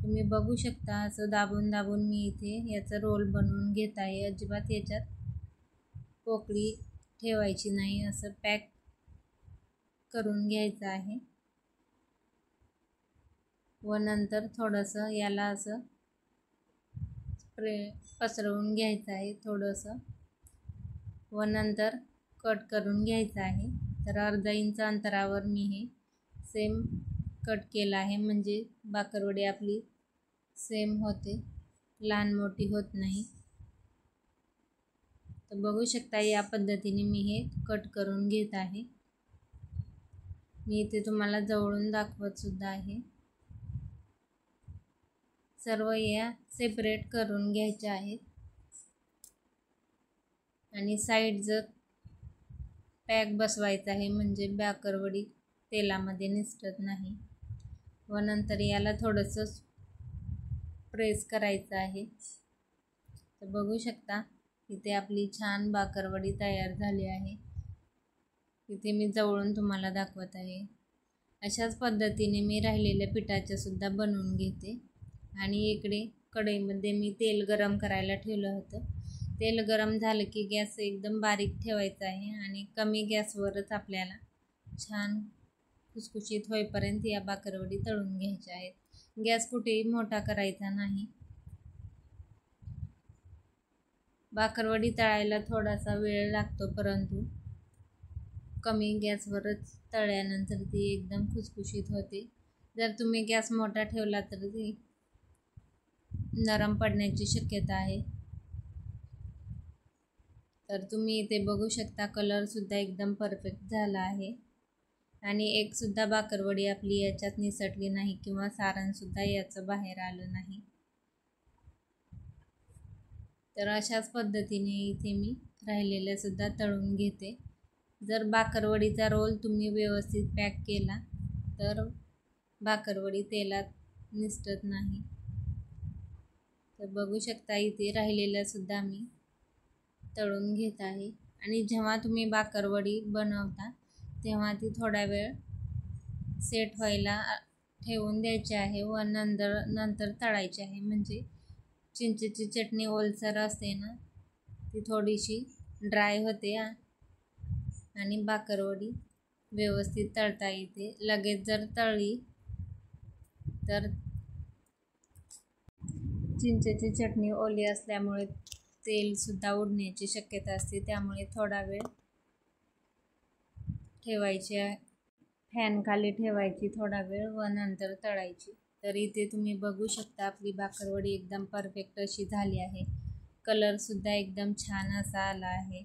तुम्ही बघू शकता असं दाबून दाबून मी इथे याचा रोल बनवून घेत आहे. अजिबात याच्यात पोकळी ठेवायची नाही, असं पॅक करून घ्यायचं आहे व नंतर थोडंसं याला असं पसरवून घ्यायचं आहे थोडंसं व नंतर कट करून घ्यायचं आहे. तर अर्धा इंच अंतरावर मी हे सेम कट केलं आहे म्हणजे बाकरवडी आपली सेम होते, लहान मोठी होत नाही. तर बघू शकता या पद्धतीने मी हे कट करून घेत आहे. मी इथे तुम्हाला जवळून दाखवत सुद्धा आहे. सर्व या सेपरेट करून घ्यायच्या आहेत आणि साईडचं पॅक बसवायचा आहे म्हणजे बाकरवडी तेलामध्ये निसटत नाही व नंतर याला थोडंसं प्रेस करायचं आहे. तर बघू शकता इथे आपली छान बाकरवडी तयार झाली आहे. इथे मी जवळून तुम्हाला दाखवत आहे. अशाच पद्धतीने मी राहिलेल्या पिठाच्या सुद्धा बनवून घेते. आणि इकडे कढईमध्ये मी तेल गरम करायला ठेवलं होतं. तेल गरम झालं की गॅस एकदम बारीक ठेवायचा आहे आणि कमी गॅसवरच आपल्याला छान खुसखुशीत होईपर्यंत या बाकरवडी तळून घ्यायच्या आहेत. गॅस कुठेही मोठा करायचा नाही. बाकरवडी तळायला थोडासा वेळ लागतो, परंतु कमी गॅसवरच तळल्यानंतर ती एकदम खुसखुशीत होते. जर तुम्ही गॅस मोठा ठेवला तर ती नरम पडण्याची शक्यता आहे. तर तुम्ही इथे बघू शकता कलरसुद्धा एकदम परफेक्ट झाला आहे. आणि एक सुद्धा भाकरवडी आपली याच्यात निसटली नाही किंवा सारण सुद्धा याचं बाहेर आलं नाही. तर अशाच पद्धतीने इथे मी राहिलेलं सुद्धा तळून घेते. जर भाकरवडीचा रोल तुम्ही व्यवस्थित पॅक केला तर भाकरवडी तेलात निसटत नाही. तर बघू शकता इथे राहिलेलं सुद्धा मी तळून घेत आहे. आणि जेव्हा तुम्ही भाकरवडी बनवता तेव्हा ती थोडा वेळ सेट व्हायला ठेवून द्यायची आहे व नंतर तळायची आहे. म्हणजे चिंचेची चटणी ओलसर असते ना, ती थोडीशी ड्राय होते आणि भाकरवडी व्यवस्थित तळता येते. लगेच जर तळली तर चिंचेची चटणी ओली असल्यामुळे तेलसुद्धा उडण्याची शक्यता असते. त्यामुळे थोडा वेळ ठेवायची, फॅन खाली ठेवायची थोडा वेळ व नंतर तळायची. तर इथे तुम्ही बघू शकता आपली भाकरवडी एकदम परफेक्ट अशी झाली आहे. कलरसुद्धा एकदम छान असा आला आहे.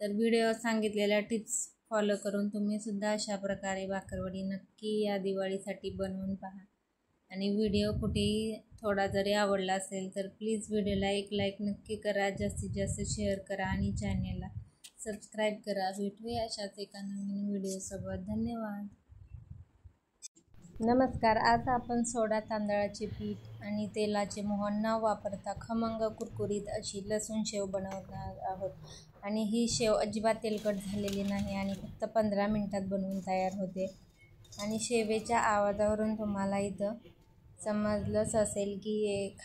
तर व्हिडिओ सांगितलेल्या टिप्स फॉलो करून तुम्ही सुद्धा अशा प्रकारे भाकरवडी नक्की या दिवाळीसाठी बनवून पहा. आणि व्हिडिओ कुठेही थोडा जरी आवडला असेल तर प्लीज व्हिडिओला एक लाईक नक्की करा, जास्तीत जास्त शेअर करा आणि चॅनेलला सबस्क्राईब करा. भेटूया अशाच एका नवीन व्हिडिओसोबत. धन्यवाद. नमस्कार. आज आपण सोडा तांदळाचे पीठ आणि तेलाचे मोहन न वापरता खमंग कुरकुरीत अशी लसूण शेव बनवणार आहोत. आणि ही शेव अजिबात तेलकट झालेली नाही आणि फक्त 15 मिनिटात बनवून तयार होते. आणि शेवेच्या आवाजावरून तुम्हाला इथं समजलंच असेल की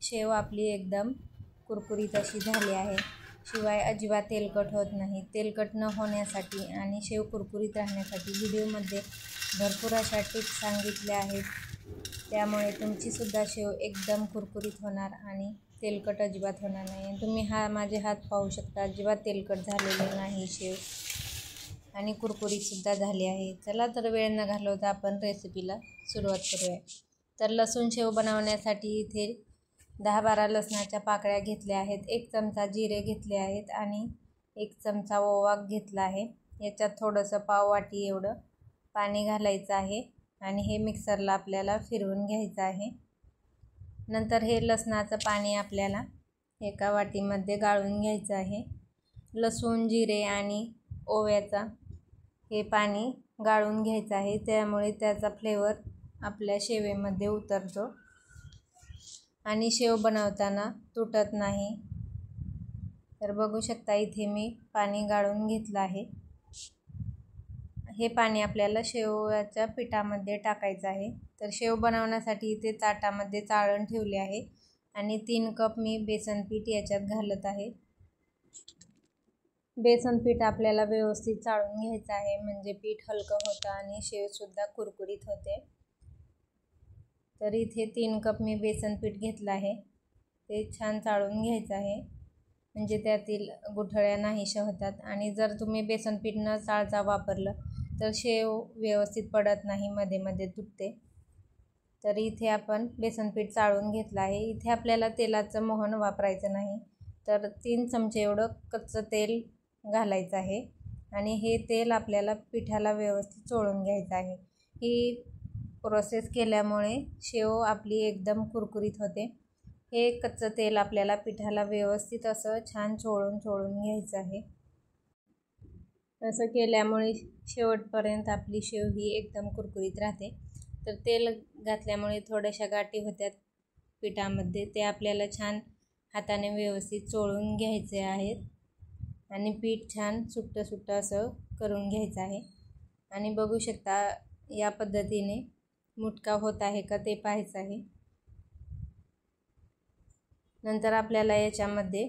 शेव आपली एकदम कुरकुरीत अशी झाली आहे. शिवाय अजिबात तेलकट होत नाही. तेलकट न होण्यासाठी आणि शेव कुरकुरीत राहण्यासाठी व्हिडिओमध्ये भरपूर अशा टिप्स सांगितल्या आहेत. त्यामुळे तुमचीसुद्धा शेव एकदम कुरकुरीत होणार आणि तेलकट अजिबात होणार नाही. तुम्ही माझे हात पाहू शकता, अजिबात तेलकट झालेले नाही शेव आणि कुरकुरीतसुद्धा झाली आहे. चला तर वेळ न घालवता आपण रेसिपीला सुरुवात करूया. तर लसूण शेव बनवण्यासाठी इथे 10-12 लसणाच्या पाकळ्या घेतल्या आहेत, 1 चमचा जिरे घेतले आहेत आणि 1 चमचा ओवा घेतला आहे. याच्यात थोडंसं पाव वाटी एवढं पाणी घालायचं आहे आणि हे मिक्सरला आपल्याला फिरवून घ्यायचं आहे. नंतर हे लसणाचं पाणी आपल्याला एका वाटीमध्ये गाळून घ्यायचं आहे. लसूण, जिरे आणि ओव्याचा हे पाणी गाळून घ्यायचं आहे. त्यामुळे त्याचा फ्लेवर आपल्या शेवेमध्ये उतरतो आणि शेव बनवताना तुटत नाही. तर बघू शकता इथे मी पाणी गाळून घेतलं आहे. हे पाणी आपल्याला शेवच्या पिठामध्ये टाकायचं आहे. तर शेव बनवण्यासाठी इथे ताटामध्ये चाळण ठेवली आहे आणि 3 कप मी बेसन पीठ याच्यात घालत आहे. बेसन पीठ आपल्याला व्यवस्थित चाळून घ्यायचं आहे, म्हणजे पीठ हलकं होतं आणि शेवसुद्धा कुरकुरीत होते. तर इथे 3 कप मी बेसन पीठ घेतलं आहे. ते छान चाळून घ्यायचं आहे, म्हणजे त्यातील गुठळ्या नाहीशा होतात. आणि जर तुम्ही बेसन पीठ न चाळता वापरलं तर शेव व्यवस्थित पडत नाही, मध्ये मध्ये तुटते. तर इथे आपण बेसन पीठ चाळून घेतलं आहे. इथे आपल्याला तेलाचं मोहन वापरायचं नाही, तर 3 चमचे एवढं कच्चं तेल घालायचं आहे आणि हे तेल आपल्याला पिठाला व्यवस्थित चोळून घ्यायचं आहे. ही प्रोसेस केल्यामुळे शेव आपली एकदम कुरकुरीत होते. हे कच्चं तेल आपल्याला पिठाला व्यवस्थित असं छान चोळून घ्यायचं आहे. असं केल्यामुळे शेवटपर्यंत आपली शेव ही एकदम कुरकुरीत राहते. तर तेल घातल्यामुळे थोड्याशा गाठी होत्यात पिठामध्ये, ते आपल्याला छान हाताने व्यवस्थित चोळून घ्यायचे आहेत आणि पीठ छान सुट्टं असं करून घ्यायचं आहे. आणि बघू शकता या पद्धतीने मुटका होत आहे का ते पाहायचं आहे. नंतर आपल्याला याच्यामध्ये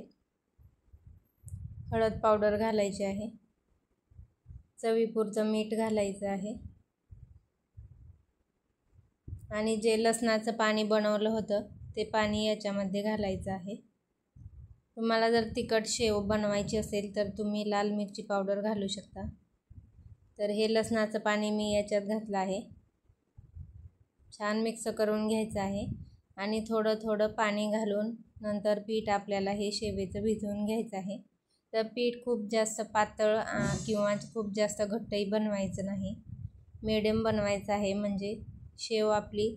हळद पावडर घालायची आहे, चवीपुरतं मीठ घालायचं आहे आणि जे लसणाचं पाणी बनवलं होतं ते पाणी याच्यामध्ये घालायचं आहे. तुम्हाला जर तिखट शेव बनवायची असेल तर तुम्ही लाल मिरची पावडर घालू शकता. तर हे लसणाचं पाणी मी याच्यात घातलं आहे. छान मिक्स करून घ्यायचं आहे आणि थोडं पाणी घालून नंतर पीठ आपल्याला हे शेवेचं भिजवून घ्यायचं आहे. तर पीठ खूप जास्त पातळ किंवा खूप जास्त घट्टही बनवायचं नाही, मिडियम बनवायचं आहे, म्हणजे शेव आपली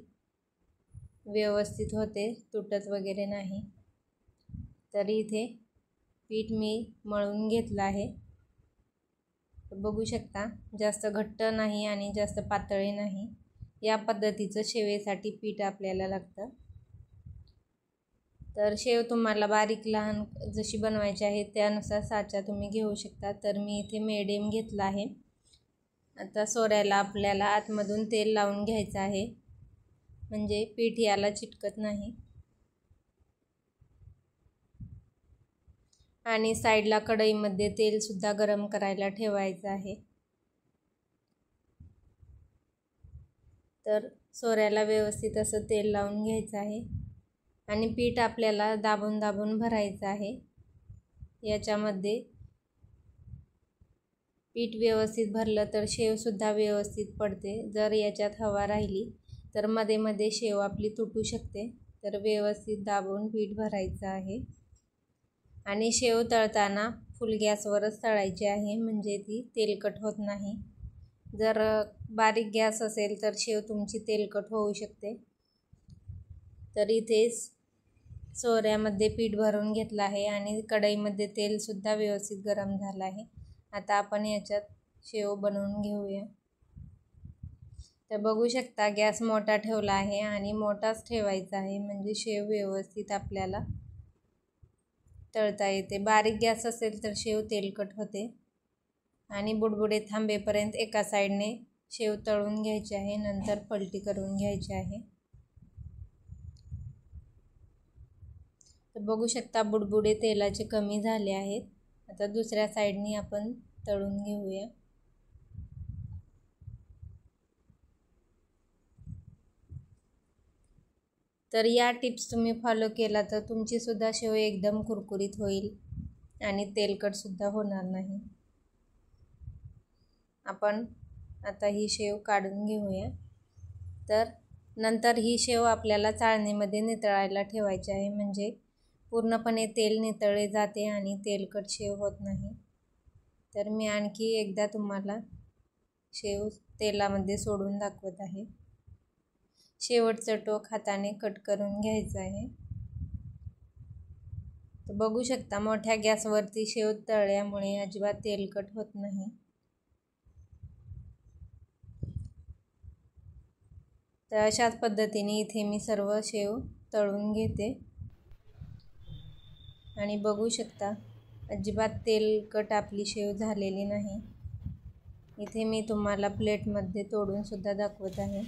व्यवस्थित होते, तुटत वगैरे नाही. तर इथे पीठ मी मळून घेतलं आहे. बघू शकता, जास्त घट्ट नाही आणि जास्त पातळही नाही. या पद्धतीचं शेवेसाठी पीठ आपल्याला लागतं. तर शेव तुम्हाला बारीक लहान जशी बनवायची आहे त्यानुसार साचा तुम्ही घेऊ शकता. तर मी इथे मीडियम घेतला आहे. आता सोऱ्याला आपल्याला आतमधून तेल लावून घ्यायचं आहे, म्हणजे पीठ याला चिटकत नाही. आणि साईडला कढईमध्ये तेल सुद्धा गरम करायला ठेवायचं आहे. तर सोऱ्याला व्यवस्थित असं तेल लावून घ्यायचं आहे आणि पीठ आपल्याला दाबून दाबून भरायचं आहे. याच्यामध्ये पीठ व्यवस्थित भरलं तर शेवसुद्धा व्यवस्थित पडते. जर याच्यात हवा राहिली तर मध्ये मध्ये शेव आपली तुटू शकते. तर व्यवस्थित दाबून पीठ भरायचं आहे आणि शेव तळताना फुल गॅसवरच तळायची आहे, म्हणजे ती तेलकट होत नाही. जर बारीक गॅस असेल तर शेव तुमची तेलकट होऊ शकते. तर इथेच सोऱ्यामध्ये पीठ भरून घेतलं आहे आणि कढईमध्ये तेलसुद्धा व्यवस्थित गरम झालं आहे. आता आपण याच्यात शेव बनवून घेऊया. तर बघू शकता, गॅस मोठा ठेवला आहे आणि मोठाच ठेवायचा आहे, म्हणजे शेव व्यवस्थित आपल्याला तळता येते. बारीक गॅस असेल तर शेव तेलकट होते. आणि बुडबुडे थांबेपर्यंत एका साईडने शेव तळून घ्यायची आहे, नंतर पलटी करून घ्यायची आहे. तर बघू शकता, बुडबुडे तेलाचे कमी झाले आहेत. आता दुसऱ्या साईडने आपण तळून घेऊया. तर या टिप्स तुम्ही फॉलो केला तर तुमची सुद्धा शेव एकदम कुरकुरीत होईल आणि तेलकट सुद्धा होणार नाही. आपण आता ही शेव काढून घेऊया. तर नंतर ही शेव आपल्याला चाळणीमध्ये नितळायला ठेवायची आहे, म्हणजे पूर्णपणे तेल नितळले जाते आणि तेलकट शेव होत नाही. तर मी आणखी एकदा तुम्हाला शेव तेलामध्ये सोडून दाखवत आहे. शेवटचं टोक हाताने कट करून घ्यायचं आहे. तर बघू शकता, मोठ्या गॅसवरती शेव तळल्यामुळे अजिबात तेलकट होत नाही. तर अशाच पद्धतीने इथे मी सर्व शेव तळून घेते आणि बघू शकता, अजिबात तेलकट आपली शेव झालेली नाही. इथे मी तुम्हाला प्लेटमध्ये तोडून सुद्धा दाखवत आहे.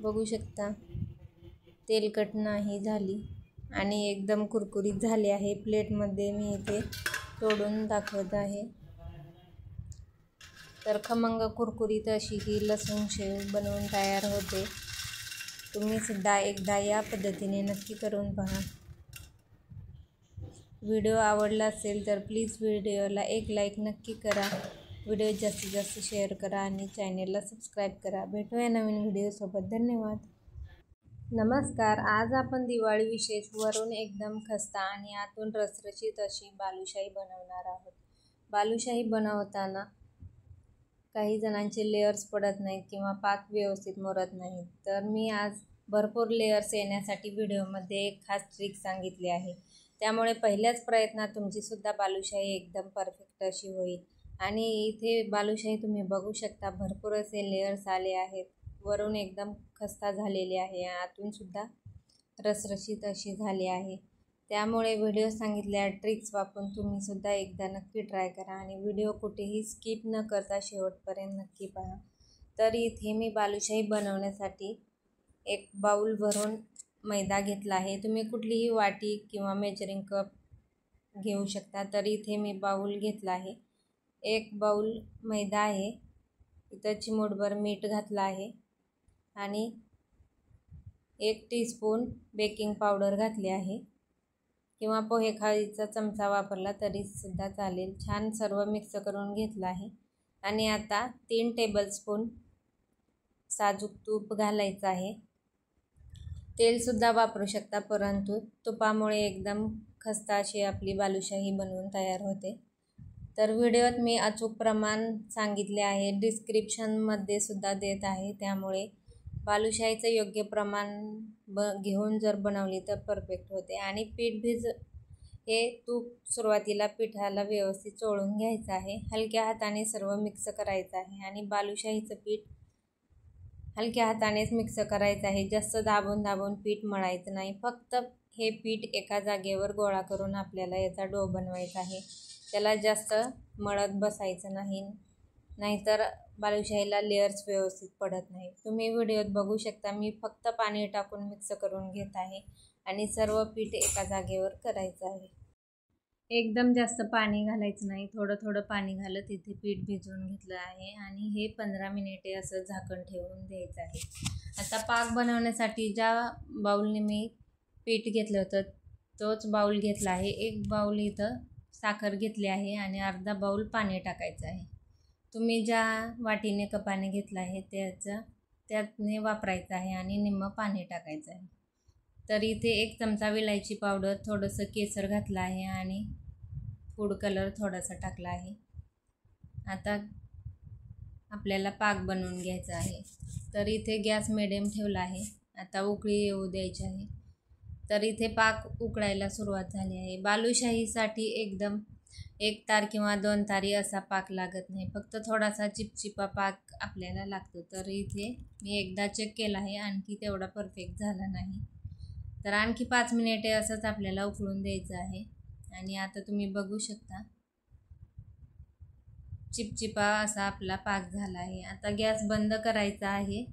बघू शकता, तेलकट नाही झाली आणि एकदम कुरकुरीत झाली आहे. प्लेटमध्ये मी इथे तोडून दाखवत आहे. तर खमंग कुरकुरीत अशी ही लसूण शेव बनवून तयार होते. तुम्ही सुद्धा एकदा या पद्धतीने नक्की करून पहा. व्हिडिओ आवडला असेल तर प्लीज व्हिडिओला एक लाईक नक्की करा. व्हिडिओ जास्तीत जास्त शेअर करा आणि चॅनेलला सबस्क्राईब करा. भेटूया नवीन व्हिडिओसोबत. धन्यवाद. नमस्कार. आज आपण दिवाळी विशेष वरून एकदम खस्ता आणि आतून रसरशीत अशी बालुशाही बनवणार आहोत. बालुशाही बनवताना काही जणांचे लेयर्स पडत नाहीत किंवा पाक व्यवस्थित मुरत नाहीत. तर मी आज भरपूर लेयर्स येण्यासाठी व्हिडिओमध्ये एक खास ट्रिक सांगितली आहे. त्यामुळे पहिल्याच प्रयत्नात तुमचीसुद्धा बालुशाही एकदम परफेक्ट अशी होईल. आणि इथे बालुशाही तुम्ही बघू शकता, भरपूर असे लेयर्स आले आहेत. वरून एकदम खस्ता झालेली आहे, आतूनसुद्धा रसरशीत अशी झाली आहे. त्यामुळे व्हिडिओ सांगितलेल्या ट्रिक्स वापरून तुम्हीसुद्धा एकदा नक्की ट्राय करा आणि व्हिडिओ कुठेही स्किप न करता शेवटपर्यंत नक्की पहा. तर इथे मी बालुशाही बनवण्यासाठी एक बाऊल भरून मैदा घेतला आहे. तुम्ही कुठलीही वाटी किंवा मेजरिंग कप घेऊ शकता. तर इथे मी बाऊल घेतला आहे. एक बाऊल मैदा आहे. इथं चिमूटभर मीठ घातलं आहे आणि 1 टीस्पून बेकिंग पावडर घातली आहे किंवा पोहे खळीचा चमचा वापरला तरी सुद्धा चालेल. छान सर्व मिक्स करून घेतलं आहे आणि आता 3 टेबलस्पून साजूक तूप घालायचं आहे तेलसुद्धा वापरू शकता, परंतु तुपामुळे एकदम खस्ता अशी आपली बालुशाही बनवून तयार होते. तर व्हिडिओत मी अचूक प्रमाण सांगितले आहे, डिस्क्रिप्शनमध्ये सुद्धा देत आहे. त्यामुळे बालुशाहीचं योग्य प्रमाण घेऊन जर बनवली तर परफेक्ट होते. आणि पीठ हे तूप सुरुवातीला पिठाला व्यवस्थित चोळून घ्यायचं आहे. हलक्या हाताने सर्व मिक्स करायचं आहे आणि बालुशाहीचं पीठ हलक्या हातानेच मिक्स करायचं आहे. जास्त दाबून पीठ मळायचं नाही. फक्त हे पीठ एका जागेवर गोळा करून आपल्याला याचा डो बनवायचा आहे. त्याला जास्त मळत बसायचं नाही, नाहीतर बालुशाहीला लेअर्स व्यवस्थित पडत नाही. तुम्ही व्हिडिओत बघू शकता, मी फक्त पाणी टाकून मिक्स करून घेत आहे आणि सर्व पीठ एका जागेवर करायचं आहे. एकदम जास्त पाणी घालायचं नाही, थोडं थोडं पाणी घालत इथे पीठ भिजवून घेतलं आहे आणि हे 15 मिनिटे असं झाकण ठेवून द्यायचं आहे. आता पाक बनवण्यासाठी ज्या बाऊलने मी पीठ घेतलं होतं तोच बाऊल घेतला आहे. एक बाऊल इथं साखर घेतली आहे आणि अर्धा बाऊल पाणी टाकायचं आहे. तुम्ही ज्या वाटीने कपाने घेतला आहे त्याने वापरायचं आहे आणि निम्मं पाणी टाकायचं आहे. तर इथे 1 चमचा विलायची पावडर, थोडंसं केसर घातलं आहे आणि फूड कलर थोडासा टाकला आहे. आता आपल्याला पाक बनवून घ्यायचा आहे. तर इथे गॅस मिडियम ठेवला आहे. आता उकळी येऊ द्यायची आहे. तर इथे पाक उकळायला सुरुवात झाली आहे. बालुशाहीसाठी एकदम 1 तार किंवा 2 तारी असा पाक लागत नाही, फक्त थोडासा चिपचिपा पाक आपल्याला लागतो. तर इथे मी एकदा चेक केला आहे, आणखी तेवढा परफेक्ट झाला नाही. तर आणखी 5 मिनिटे असंच आपल्याला उकळून द्यायचं आहे. आणि आता तुम्ही बघू शकता चिपचिपा असा आपला पाक झाला आहे. आता गॅस बंद करायचा आहे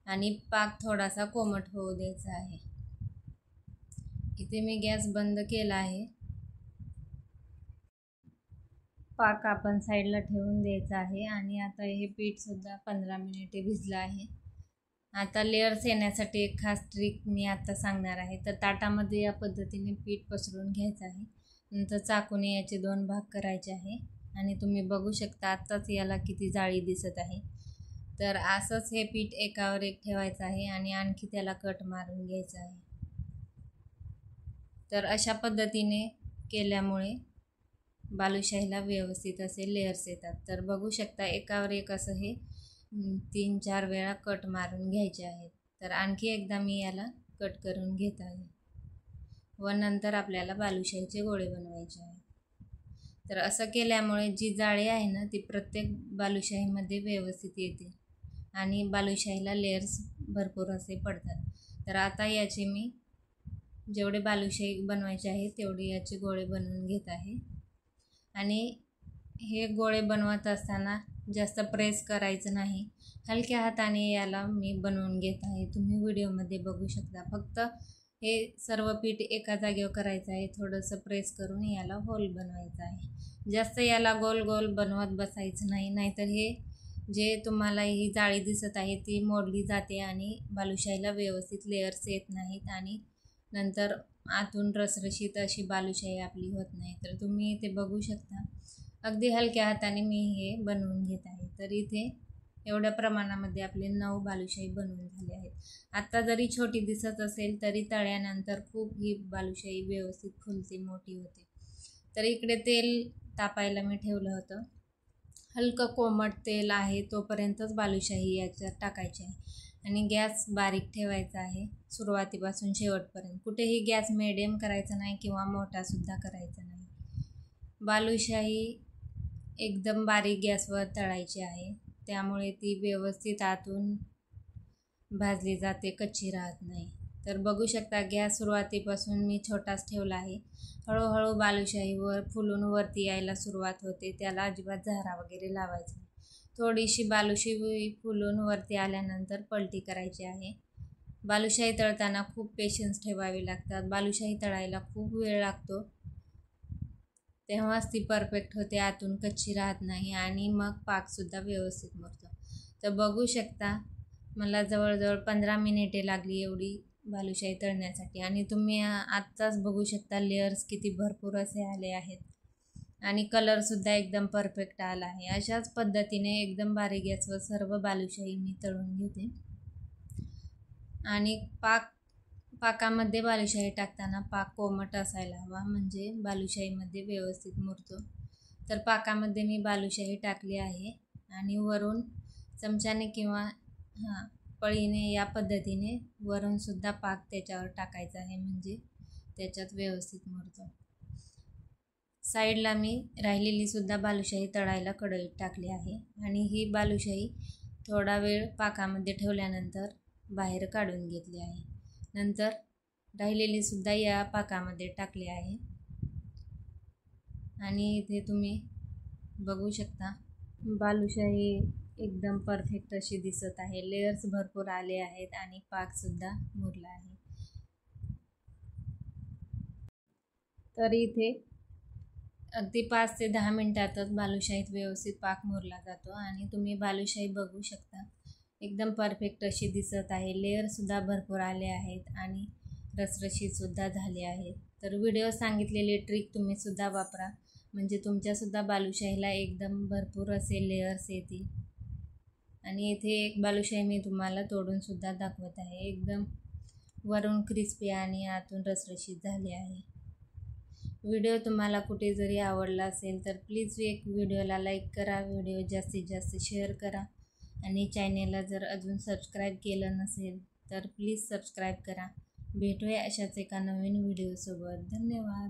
आणि पाक थोडासा कोमट होऊ द्यायचा आहे. इथे मी गॅस बंद केला आहे. पाक आपण साईडला ठेवून द्यायचा आहे आणि आता हे पीठसुद्धा 15 मिनिटे भिजलं आहे. आता लेअर्स येण्यासाठी एक खास ट्रिक मी आता सांगणार आहे. तर ताटामध्ये या पद्धतीने पीठ पसरून घ्यायचं आहे. नंतर चाकूने याचे 2 भाग करायचे आहे आणि तुम्ही बघू शकता आत्ताच याला किती जाळी दिसत आहे. तर असंच हे पीठ एकावर एक ठेवायचं आहे आणि आणखी त्याला कट मारून घ्यायचं आहे. तर अशा पद्धतीने केल्यामुळे बालुशाहीला व्यवस्थित असे लेअर्स येतात. तर बघू शकता एकावर एक असं हे 3-4 वेळा कट मारून घ्यायचे आहेत. तर आणखी एकदा मी याला कट करून घेत आहे व नंतर आपल्याला बालुशाहीचे गोळे बनवायचे आहेत. तर असं केल्यामुळे जी जाळी आहे ना ती प्रत्येक बालुशाहीमध्ये व्यवस्थित येते आणि बालुशाहीला लेअर्स भरपूर असे पडतात. तर आता याचे मी जेवढे बालुशाही बनवायचे आहे तेवढे याचे गोळे बनवून घेत आहे. आणि हे गोळे बनवत असताना जास्त प्रेस करायचं नाही, हलक्या हाताने याला मी बनवून घेत आहे. तुम्ही व्हिडिओमध्ये बघू शकता. फक्त हे सर्व पीठ एका जागेवर करायचं आहे. थोडंसं प्रेस करून याला होल बनवायचं आहे. जास्त याला गोल गोल बनवत बसायचं नाही, नाहीतर हे जे तुम्हाला ही जाळी दिसत आहे ती मोडली जाते आणि बालुशाहीला व्यवस्थित लेअर्स येत नाहीत आणि नंतर आतून रसरशीत अशी बालुशाही आपली होत नाही. तर तुम्ही इथे बघू शकता अगदी हलक्या हाताने मी हे बनवून घेत आहे. तर इथे एवढ्या प्रमाणामध्ये आपले 9 बालुशाही बनवून झाले आहेत. आत्ता जरी छोटी दिसत असेल तरी तळ्यानंतर खूप ही बालुशाही व्यवस्थित फुलते, मोठी होते. तर इकडे तेल तापायला मी ठेवलं होतं. हलकं कोमट तेल आहे तोपर्यंतच बालुशाही याच्यात टाकायची आहे आणि गॅस बारीक ठेवायचा आहे सुरुवातीपासून शेवटपर्यंत. कुठेही गॅस मिडियम करायचा नाही किंवा मोठासुद्धा करायचा नाही. बालुशाही एकदम बारीक गॅसवर तळायची आहे, त्यामुळे ती व्यवस्थित आतून भाजली जाते, कच्ची राहत नाही. तर बघू शकता गॅस सुरुवातीपासून मी छोटाच ठेवला आहे. हळूहळू बालुशाहीवर फुलून वरती यायला सुरुवात होते. त्याला अजिबात झारा वगैरे लावायचा नाही. थोडीशी बालुशाही फुलून वरती आल्यानंतर पलटी करायची आहे. बालुशाही तळताना खूप पेशन्स ठेवावे लागतात. बालुशाही तळायला खूप वेळ लागतो, तेव्हाच ती परफेक्ट होते, आतून कच्ची राहत नाही आणि मग पाकसुद्धा व्यवस्थित मुरतो. तर बघू शकता मला जवळजवळ 15 मिनिटे लागली एवढी बालुशाही तळण्यासाठी. आणि तुम्ही आत्ताच बघू शकता लेअर्स किती भरपूर असे आले आहेत आणि कलरसुद्धा एकदम परफेक्ट आला आहे. अशाच पद्धतीने एकदम बारीक गॅसवर सर्व बालुशाही मी तळून घेते आणि पाकामध्ये बालुशाही टाकताना पाक कोमट असायला हवा, म्हणजे बालुशाहीमध्ये व्यवस्थित मुरतो. तर पाकामध्ये मी बालुशाही टाकली आहे आणि वरून चमच्याने किंवा पळीने या पद्धतीने वरून सुद्धा पाक त्याच्यावर टाकायचा आहे, म्हणजे त्याच्यात व्यवस्थित मुरतो. साईडला मी राहिलेली सुद्धा बालुशाही तळायला कढईत टाकली आहे आणि ही बालुशाही थोडा वेळ पाकामध्ये ठेवल्यानंतर बाहेर काढून घेतली आहे. नंतर राहिलेली सुद्धा या पाकामध्ये टाकली आहे आणि इथे तुम्ही बघू शकता बालुशाही एकदम परफेक्ट अशी दिसत आहे. लेयर्स भरपूर आले आहेत आणि पाकसुद्धा मुरला आहे. तर इथे अगदी 5 ते 10 मिनिटातच बालुशाहीत व्यवस्थित पाक मुरला जातो आणि तुम्ही बालुशाही बघू शकता एकदम परफेक्ट अशी दिसत आहे. लेअरसुद्धा भरपूर आले आहेत आणि रसरशीतसुद्धा झाले आहेत. तर व्हिडिओ सांगितलेली ट्रिक तुम्हीसुद्धा वापरा, म्हणजे तुमच्यासुद्धा बालुशाहीला एकदम भरपूर असे लेयर्स येतील. आणि इथे एक बालुशाही मी तुम्हाला तोडूनसुद्धा दाखवत आहे. एकदम वरून क्रिस्पी आणि आतून रसरशीत झाले आहे. व्हिडिओ तुम्हाला कुठे जरी आवडला असेल तर प्लीज एक व्हिडिओला लाईक करा, व्हिडिओ जास्तीत जास्त शेअर करा आणि चॅनेलला जर अजून सबस्क्राईब केलं नसेल तर प्लीज सबस्क्राईब करा. भेटूया अशाच एका नवीन व्हिडिओसोबत. धन्यवाद.